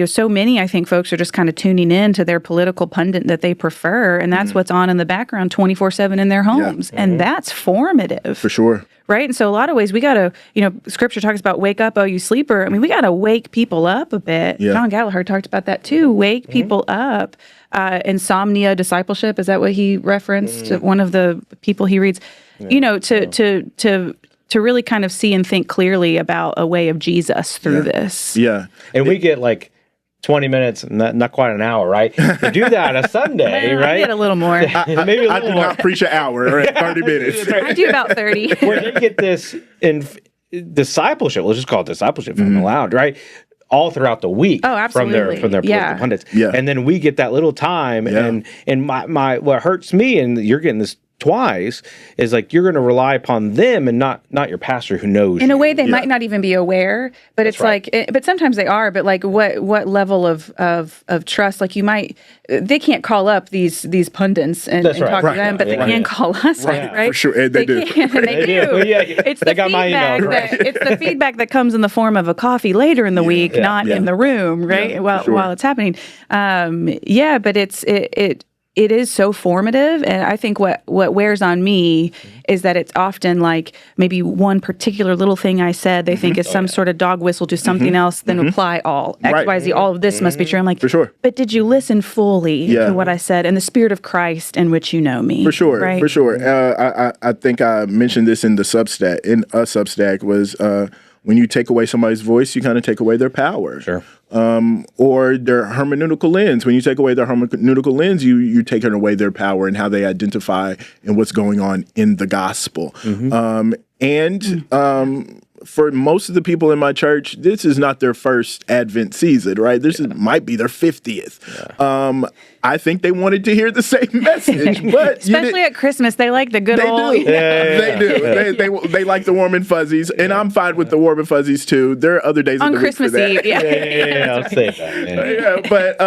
So many, I think, folks are just kind of tuning in to their political pundit that they prefer, and that's what's on in the background 24/7 in their homes, and that's formative. For sure. Right. And so a lot of ways we got to, scripture talks about wake up, oh, you sleeper. I mean, we got to wake people up a bit. Yeah. John Gallagher talked about that too. Wake people up. Insomnia, discipleship. Is that what he referenced? One of the people he reads, to really kind of see and think clearly about a way of Jesus through this. Yeah. And we get like 20 minutes, not quite an hour, right? To do that on a Sunday, right? I get a little more. Maybe a little I do more. not preach an hour or 30 minutes. I do about 30. Where they get this in discipleship, let's just call it discipleship if I'm allowed, right? All throughout the week from their political pundits. Yeah. And then we get that little time and my what hurts me, and you're getting this twice, is like you're going to rely upon them and not your pastor who knows in a way they might not even be aware, but that's it's right. But sometimes they are, but like what level of trust, like they can't call up these pundits and talk to them, but they can call us, right? For sure, and they do. They do. Yeah. It's they the got my email, it's the feedback that comes in the form of a coffee later in the week, not in the room, right? While it's happening. But it is so formative, and I think what wears on me is that it's often like maybe one particular little thing I said they think is some sort of dog whistle to something else, then apply all X, Y, Z. All of this must be true. I'm like, for sure. But did you listen fully to what I said and the Spirit of Christ in which you know me? For sure, right? for sure. I think I mentioned this in the Substack. In a Substack was when you take away somebody's voice, you kind of take away their power. Sure. Or their hermeneutical lens. When you take away their hermeneutical lens, you're taking away their power and how they identify and what's going on in the gospel. For most of the people in my church, this is not their first Advent season, right? Might be their 50th. Yeah. I think they wanted to hear the same message, but especially at Christmas, they like the good old. They do. They like the warm and fuzzies, and I'm fine with the warm and fuzzies too. There are other days on of the Christmas week for that. Eve. I'll say that. But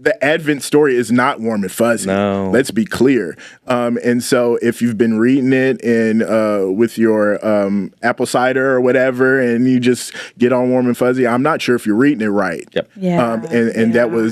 the Advent story is not warm and fuzzy. No. Let's be clear. And so if you've been reading it and with your apple cider or whatever, and you just get on warm and fuzzy, I'm not sure if you're reading it right. Yep.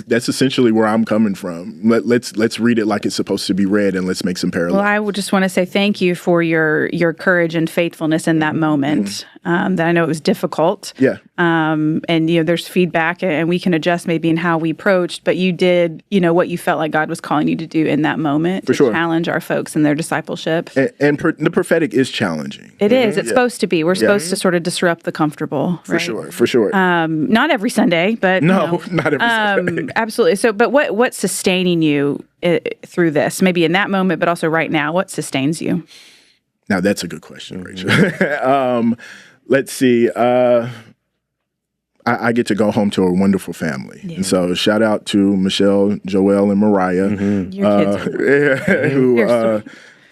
That's essentially where I'm coming from. Let's read it like it's supposed to be read, and let's make some parallels. Well, I would just want to say thank you for your courage and faithfulness in that moment. That I know it was difficult. Yeah. And there's feedback, and we can adjust maybe in how we approached. But you did, what you felt like God was calling you to do in that moment to challenge our folks in their discipleship. And the prophetic is challenging. It is. It's supposed to be. We're supposed to sort of disrupt the comfortable. For sure. Not every Sunday, but not every Sunday. Absolutely. So, but what's sustaining you through this? Maybe in that moment, but also right now, what sustains you? Now that's a good question, Rachel. Let's see. I get to go home to a wonderful family. Yeah. And so shout out to Michelle, Joelle, and Mariah,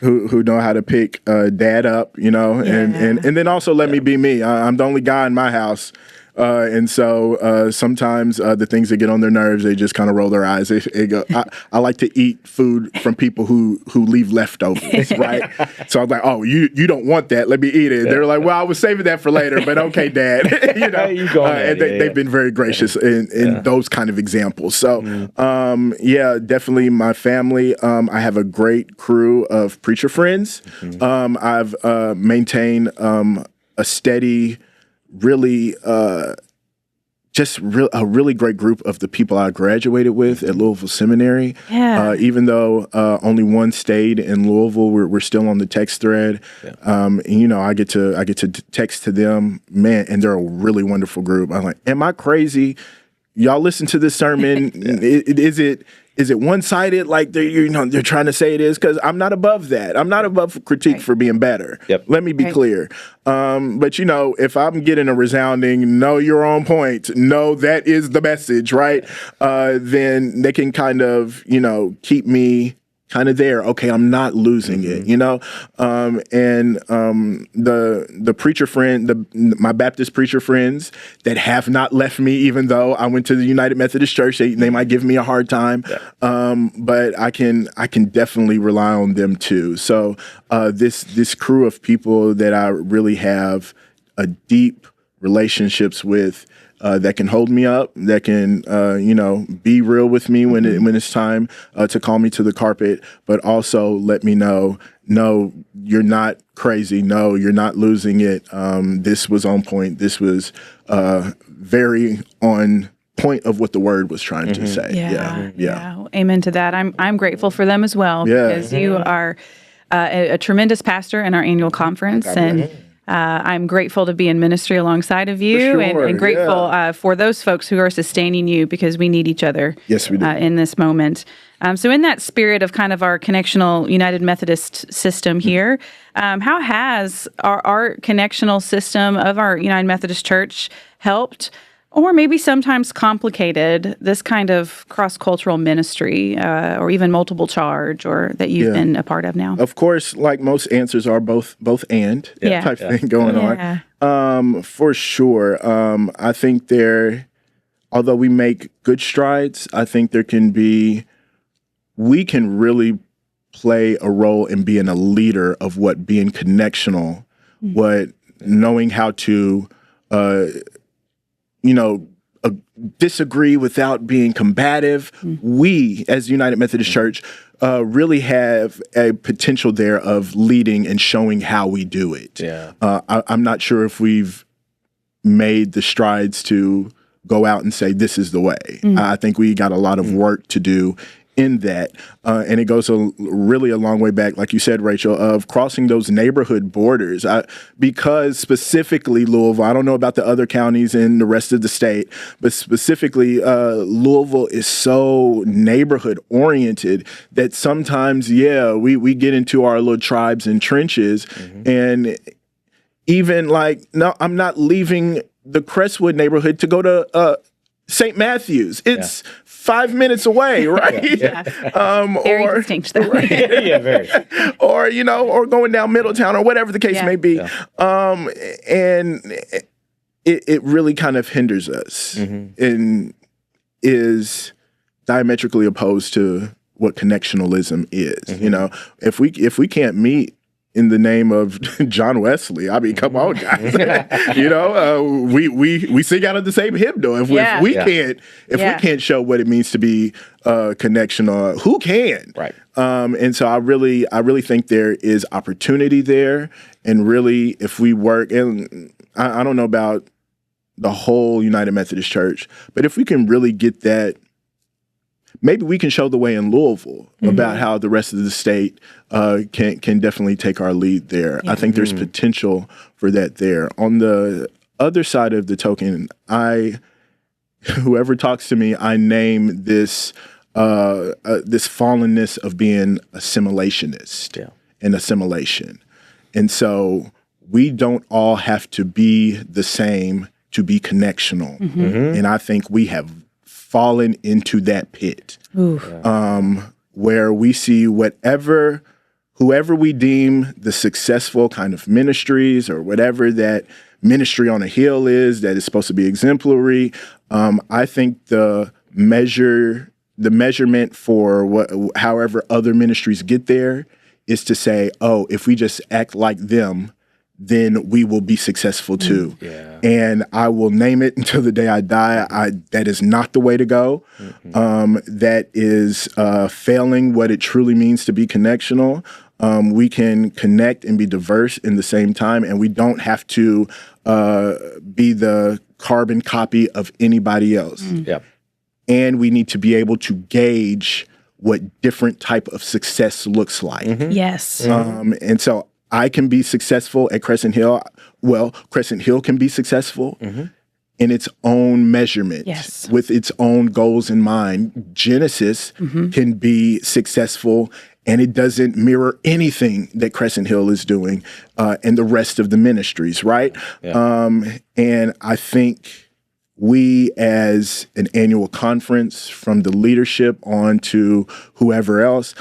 who know how to pick dad up, and then also let me be me. I'm the only guy in my house. And so sometimes the things that get on their nerves, they just kind of roll their eyes. They go, I like to eat food from people who leave leftovers, right? So I'm like, oh, you don't want that. Let me eat it. They're like, well, I was saving that for later, but okay, Dad. And they've been very gracious in those kind of examples. So, definitely my family. I have a great crew of preacher friends. I've maintained a steady, really a really great group of the people I graduated with at Louisville Seminary. Yeah. Even though only one stayed in Louisville, we're still on the text thread. And, I get to text to them, man, and they're a really wonderful group. I'm like, am I crazy? Y'all listen to this sermon. Is it one-sided like they're trying to say it is? Because I'm not above that. I'm not above critique for being better. Yep. Let me be clear. But, if I'm getting a resounding, no, you're on point, no, that is the message, right? Then they can kind of, keep me kind of there. Okay, I'm not losing it, the preacher friend, my Baptist preacher friends that have not left me, even though I went to the United Methodist Church, they might give me a hard time, but I can definitely rely on them too. So this crew of people that I really have a deep relationships with, that can hold me up, that can, be real with me when it's time to call me to the carpet, but also let me know, no, you're not crazy. No, you're not losing it. This was on point. This was very on point of what the word was trying to say. Yeah. Amen to that. I'm grateful for them as well, because you are a tremendous pastor in our annual conference, and I'm grateful to be in ministry alongside of you, and grateful for those folks who are sustaining you, because we need each other. Yes, we do. In this moment. So in that spirit of kind of our connectional United Methodist system here, how has our connectional system of our United Methodist Church helped, or maybe sometimes complicated, this kind of cross-cultural ministry, or even multiple charge, or that you've been a part of now? Of course, like most answers are both and type thing going on. For sure. I think although we make good strides, I think we can really play a role in being a leader of what being connectional, what knowing how to, disagree without being combative. We, as United Methodist Church, really have a potential there of leading and showing how we do it. I'm not sure if we've made the strides to go out and say, this is the way. I think we got a lot of work to do in that. And it goes really a long way back, like you said, Rachel, of crossing those neighborhood borders. Because specifically Louisville, I don't know about the other counties in the rest of the state, but specifically Louisville is so neighborhood oriented that sometimes, we get into our little tribes and trenches. And even no, I'm not leaving the Crestwood neighborhood to go to St. Matthews. It's 5 minutes away, right? Very distinct, though. Very. Or or going down Middletown, or whatever the case may be. And it really kind of hinders us, and is diametrically opposed to what connectionalism is. If we can't meet in the name of John Wesley, I mean, come on, guys. We sing out of the same hymnal. If we can't show what it means to be connectional, who can? Right. And so I really think there is opportunity there, and really, if we work, and I don't know about the whole United Methodist Church, but if we can really get that. Maybe we can show the way in Louisville about how the rest of the state can definitely take our lead there. I think there's potential for that there. On the other side of the token, whoever talks to me, I name this fallenness of being assimilationist and assimilation. And so we don't all have to be the same to be connectional. And I think we have fallen into that pit, where we see whoever we deem the successful kind of ministries, or whatever that ministry on a hill is that is supposed to be exemplary. I think the measurement for however other ministries get there is to say, oh, if we just act like them, then we will be successful too. And I will name it until the day I die. That is not the way to go. That is failing what it truly means to be connectional. We can connect and be diverse in the same time, and we don't have to be the carbon copy of anybody else. And we need to be able to gauge what different type of success looks like. Yes. And so I can be successful at Crescent Hill. Well, Crescent Hill can be successful in its own measurement, with its own goals in mind. Genesis can be successful, and it doesn't mirror anything that Crescent Hill is doing and the rest of the ministries, right? And I think we, as an annual conference, from the leadership on to whoever else,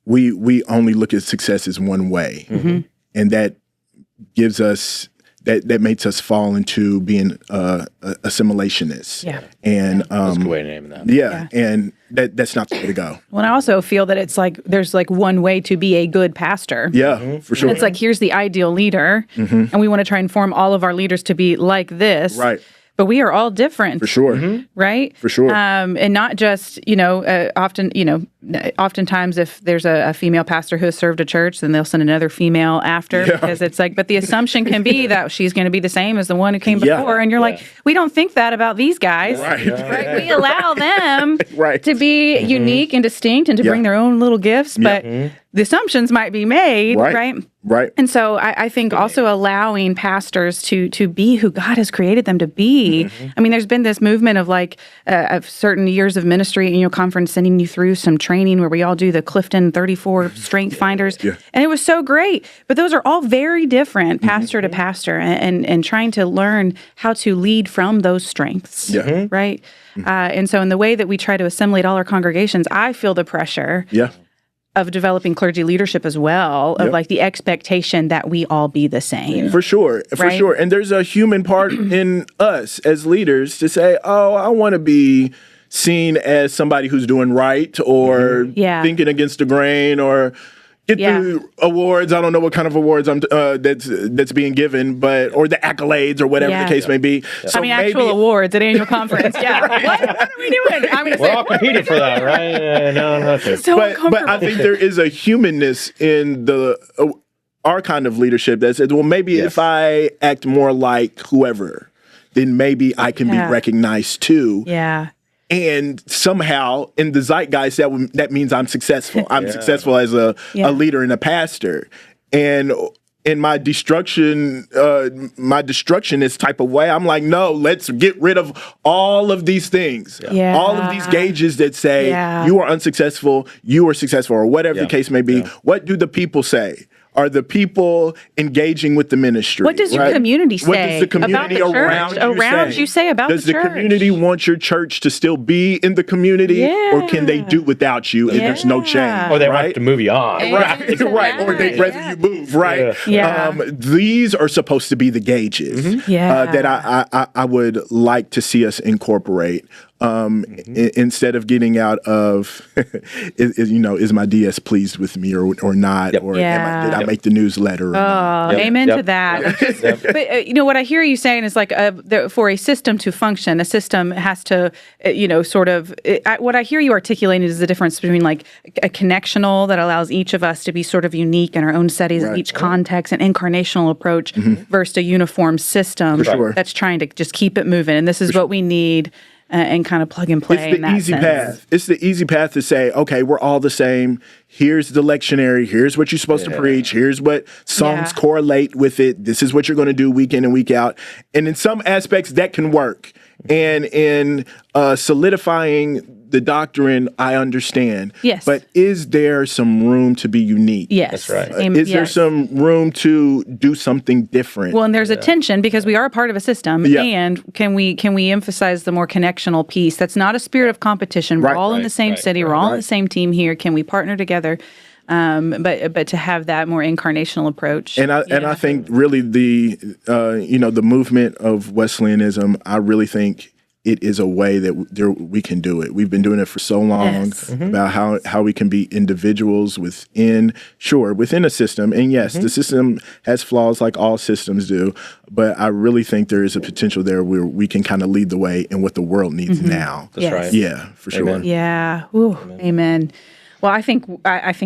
we only look at success as one way. And that gives us that makes us fall into being assimilationists. Yeah. And That's a good way to name that. Yeah, and that's not the way to go. Well, I also feel that it's like there's like one way to be a good pastor. Yeah, for sure. It's like, here's the ideal leader, and we want to try and form all of our leaders to be like this. Right. But we are all different. For sure. Right? For sure. And not just, oftentimes if there's a female pastor who has served a church, then they'll send another female after because it's like, but the assumption can be that she's going to be the same as the one who came before. And you're like, we don't think that about these guys. Right? We allow them to be unique and distinct and to bring their own little gifts. But the assumptions might be made, right? Right. And so I think also allowing pastors to be who God has created them to be. I mean, there's been this movement of like of certain years of ministry, conference sending you through some training where we all do the Clifton 34 Strength Finders. And it was so great. But those are all very different pastor to pastor and trying to learn how to lead from those strengths, right? And so in the way that we try to assimilate all our congregations, I feel the pressure of developing clergy leadership as well, of like the expectation that we all be the same. For sure. And there's a human part in us as leaders to say, oh, I want to be seen as somebody who's doing right or thinking against the grain or get the awards. I don't know what kind of awards that's being given, or the accolades or whatever the case may be. So actual awards at annual conference. What are we doing? We're all competing for that, right? No, nothing. So but I think there is a humanness in our kind of leadership that says, well, maybe if I act more like whoever, then maybe I can be recognized too. Yeah. And somehow in the zeitgeist, that means I'm successful. I'm successful as a leader and a pastor. And in my destructionist type of way, I'm like, no, let's get rid of all of these things. All of these gauges that say you are unsuccessful, you are successful, or whatever the case may be. What do the people say? Are the people engaging with the ministry? What does your community say? What does the community around you say about the church? Does the community want your church to still be in the community, or can they do without you and there's no change? Or they want to move you on. Right. Or they'd rather you move, right? These are supposed to be the gauges that I would like to see us incorporate. Instead of getting out of, is my DS pleased with me or not? Or did I make the newsletter? Amen to that. But what I hear you saying is like for a system to function, a system has to, what I hear you articulating is the difference between like a connectional that allows each of us to be sort of unique in our own settings, in each context, an incarnational approach versus a uniform system that's trying to just keep it moving. And this is what we need. And kind of plug and play. It's the easy path. It's the easy path to say, okay, we're all the same. Here's the lectionary. Here's what you're supposed to preach. Here's what songs correlate with it. This is what you're going to do week in and week out. And in some aspects, that can work. And in solidifying the doctrine, I understand. Yes. But is there some room to be unique? Yes. That's right. Is there some room to do something different? Well, and there's a tension because we are a part of a system. And can we emphasize the more connectional piece? That's not a spirit of competition. We're all in the same city. We're all on the same team here. Can we partner together? But to have that more incarnational approach. And I think really the movement of Wesleyanism, I really think it is a way that we can do it. We've been doing it for so long about how we can be individuals within a system. And yes, the system has flaws like all systems do, but I really think there is a potential there where we can kind of lead the way in what the world needs now. That's right. Yeah, for sure. Yeah. Ooh, amen. Well, I think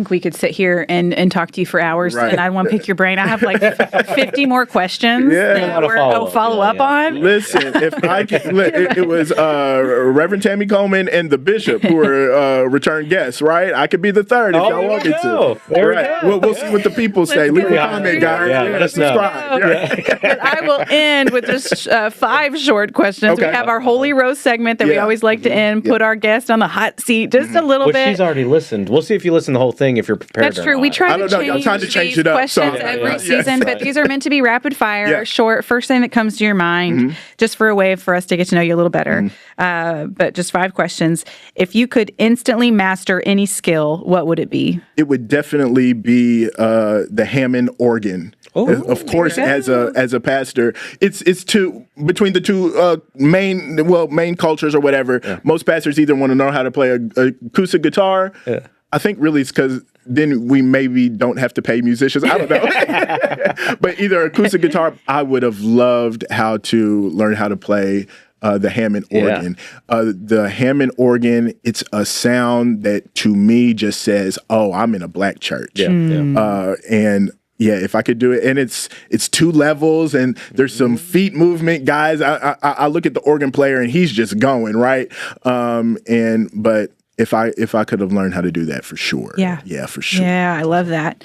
we could sit here and talk to you for hours, and I want to pick your brain. I have like 50 more questions that we're follow up on. Listen, if I can, it was Reverend Tammy Coleman and the bishop who were return guests, right? I could be the third if y'all want me to. There we go. We'll see what the people say. Leave a comment, guys. Let us know. But I will end with just 5 short questions. We have our Holy Roast segment that we always like to end. Put our guest on the hot seat just a little bit. She's already listened and we'll see if you listen to the whole thing if you're prepared. That's true. We try to change it up. Questions every season, but these are meant to be rapid fire, short. First thing that comes to your mind, just for a way for us to get to know you a little better. But just 5 questions. If you could instantly master any skill, what would it be? It would definitely be the Hammond organ. Of course, as a pastor, it's between the two main cultures or whatever. Yeah. Most pastors either want to know how to play a acoustic guitar. Yeah. I think really it's because then we maybe don't have to pay musicians. I don't know. But either acoustic guitar, I would have loved how to learn how to play the Hammond organ. The Hammond organ, it's a sound that to me just says, "Oh, I'm in a black church." And if I could do it, and it's 2 levels, and there's some feet movement, guys. I look at the organ player, and he's just going right. But if I could have learned how to do that, for sure. Yeah, for sure. Yeah, I love that.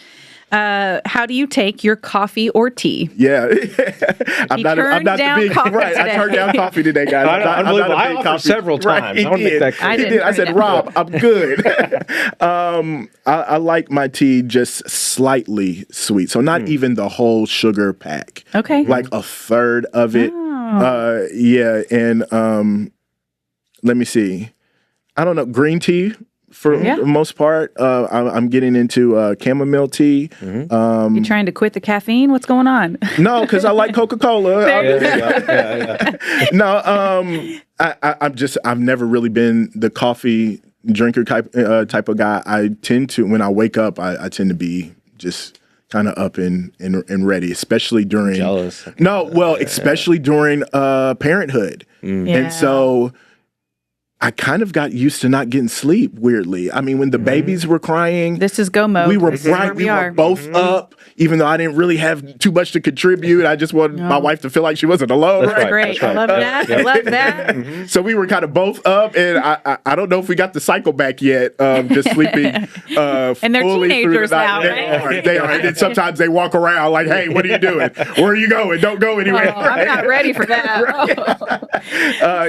How do you take your coffee or tea? Yeah, I'm not down the big coffee right. today. I turned down coffee today, guys. I offered several times. Right, I want to make that clear. I said, Rob, I'm good. I like my tea just slightly sweet, so not even the whole sugar pack. Okay, like a third of it. And let me see. I don't know, green tea. For the most part, I'm getting into chamomile tea. You trying to quit the caffeine? What's going on? No, because I like Coca-Cola. No, I've never really been the coffee drinker type of guy. I tend to, when I wake up, I tend to be just kind of up and ready, especially during. Jealous. Especially during parenthood, and so. I kind of got used to not getting sleep, weirdly. I mean, when the babies were crying. This is go mode. We were both up, even though I didn't really have too much to contribute. I just wanted my wife to feel like she wasn't alone. That's great. That's right. I love that. I love that. So we were kind of both up, and I don't know if we got the cycle back yet, just sleeping and they're fully teenagers through the now, night. right? They are. And then sometimes they walk around like, hey, what are you doing? Where are you going? Don't go anywhere. I'm not ready for that.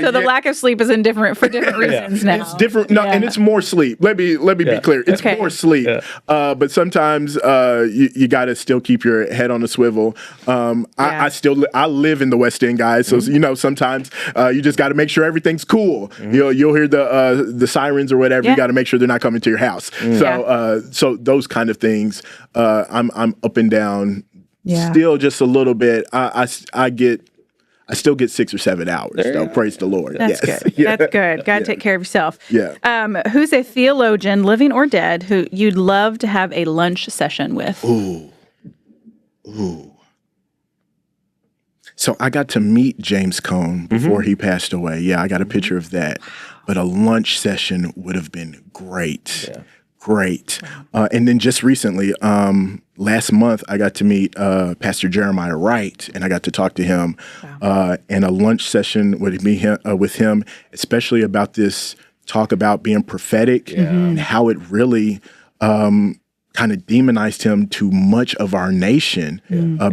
So the lack of sleep is for different reasons now. It's different. No, and it's more sleep. Let me be clear. It's more sleep. But sometimes you got to still keep your head on a swivel. I live in the West End, guys. So sometimes you just got to make sure everything's cool. You'll hear the sirens or whatever. You got to make sure they're not coming to your house. So those kind of things. I'm up and down. Still just a little bit. I still get 6 or 7 hours, though. Praise the Lord. That's good. That's good. Got to take care of yourself. Yeah. Who's a theologian, living or dead, who you'd love to have a lunch session with? Ooh. So I got to meet James Cone before he passed away. Yeah, I got a picture of that. But a lunch session would have been great. Yeah. Great. And then just recently, last month, I got to meet Pastor Jeremiah Wright, and I got to talk to him. And a lunch session with him, especially about this talk about being prophetic and how it really kind of demonized him to much of our nation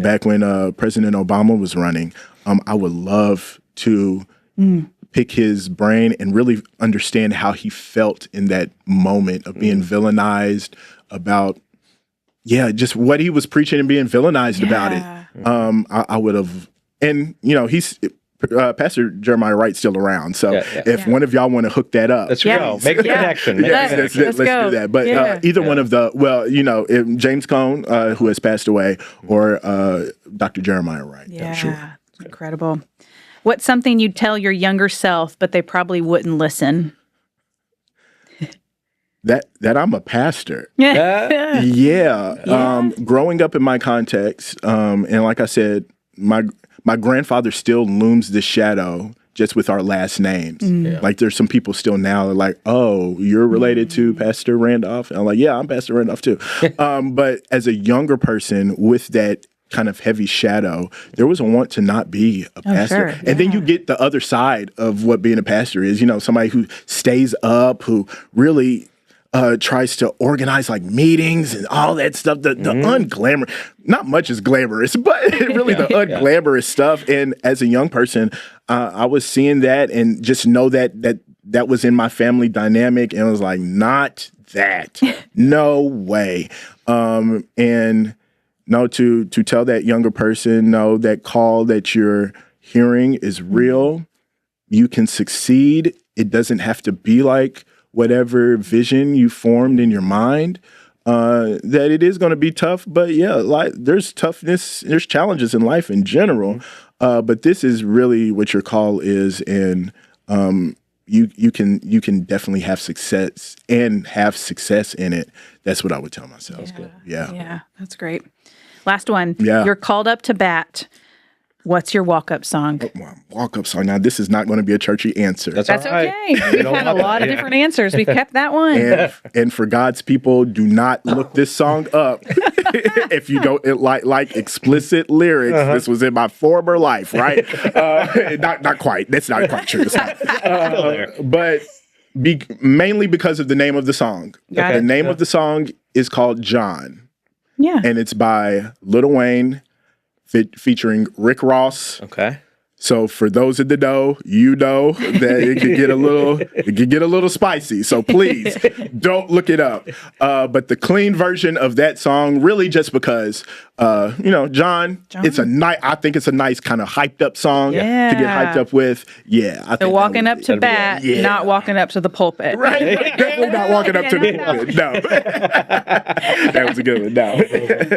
back when President Obama was running. I would love to pick his brain and really understand how he felt in that moment of being villainized about, just what he was preaching and being villainized about it. I would have, and he's Pastor Jeremiah Wright's still around. So if one of y'all want to hook that up, let's go. Make a connection. Let's do that. But either one of if James Cone, who has passed away, or Dr. Jeremiah Wright. Yeah, sure. Incredible. What's something you'd tell your younger self, but they probably wouldn't listen? That I'm a pastor. Growing up in my context, and like I said, my grandfather still looms the shadow just with our last names. Like there's some people still now that are like, oh, you're related to Pastor Randolph? And I'm like, yeah, I'm Pastor Randolph too. But as a younger person with that kind of heavy shadow, there was a want to not be a pastor. And then you get the other side of what being a pastor is, somebody who stays up, who really tries to organize like meetings and all that stuff. The unglamorous, not much is glamorous, but really the unglamorous stuff. And as a young person, I was seeing that and just know that was in my family dynamic, and I was like, not that. No way. And no, to tell that younger person, no, that call that you're hearing is real. You can succeed. It doesn't have to be like whatever vision you formed in your mind. That it is going to be tough, but yeah, there's toughness, there's challenges in life in general. But this is really what your call is, and you can definitely have success and have success in it. That's what I would tell myself. That's good. Yeah, that's great. Last one. Yeah. You're called up to bat. What's your walk-up song? Walk-up song. Now, this is not going to be a churchy answer. That's okay. We've had a lot of different answers. We've kept that one. And for God's people, do not look this song up. If you don't like explicit lyrics, this was in my former life, right? Not quite. That's not quite true. But mainly because of the name of the song. The name of the song is called John. Yeah. And it's by Lil Wayne, featuring Rick Ross. Okay. So for those in the know, you know that it could get a little spicy. So please don't look it up. But the clean version of that song, really just because, John. I think it's a nice kind of hyped up song to get hyped up with. Yeah. I think so walking up to bat, not walking up to the pulpit. Right. Definitely not walking up to the pulpit. No. That was a good one. No.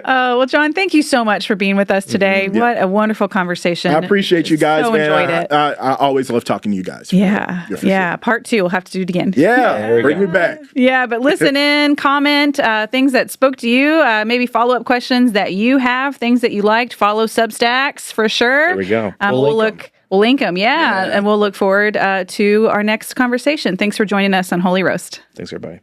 Well, John, thank you so much for being with us today. Yeah. What a wonderful conversation. I appreciate you guys. So man. Enjoyed it. I always love talking to you guys. Yeah. Sure. Part 2. We'll have to do it again. Yeah. Bring me back. Yeah. But listen in, comment, things that spoke to you, maybe follow-up questions that you have, things that you liked. Follow Substacks for sure. There we go. We'll link them. Yeah. And we'll look forward to our next conversation. Thanks for joining us on Holy Roast. Thanks, everybody.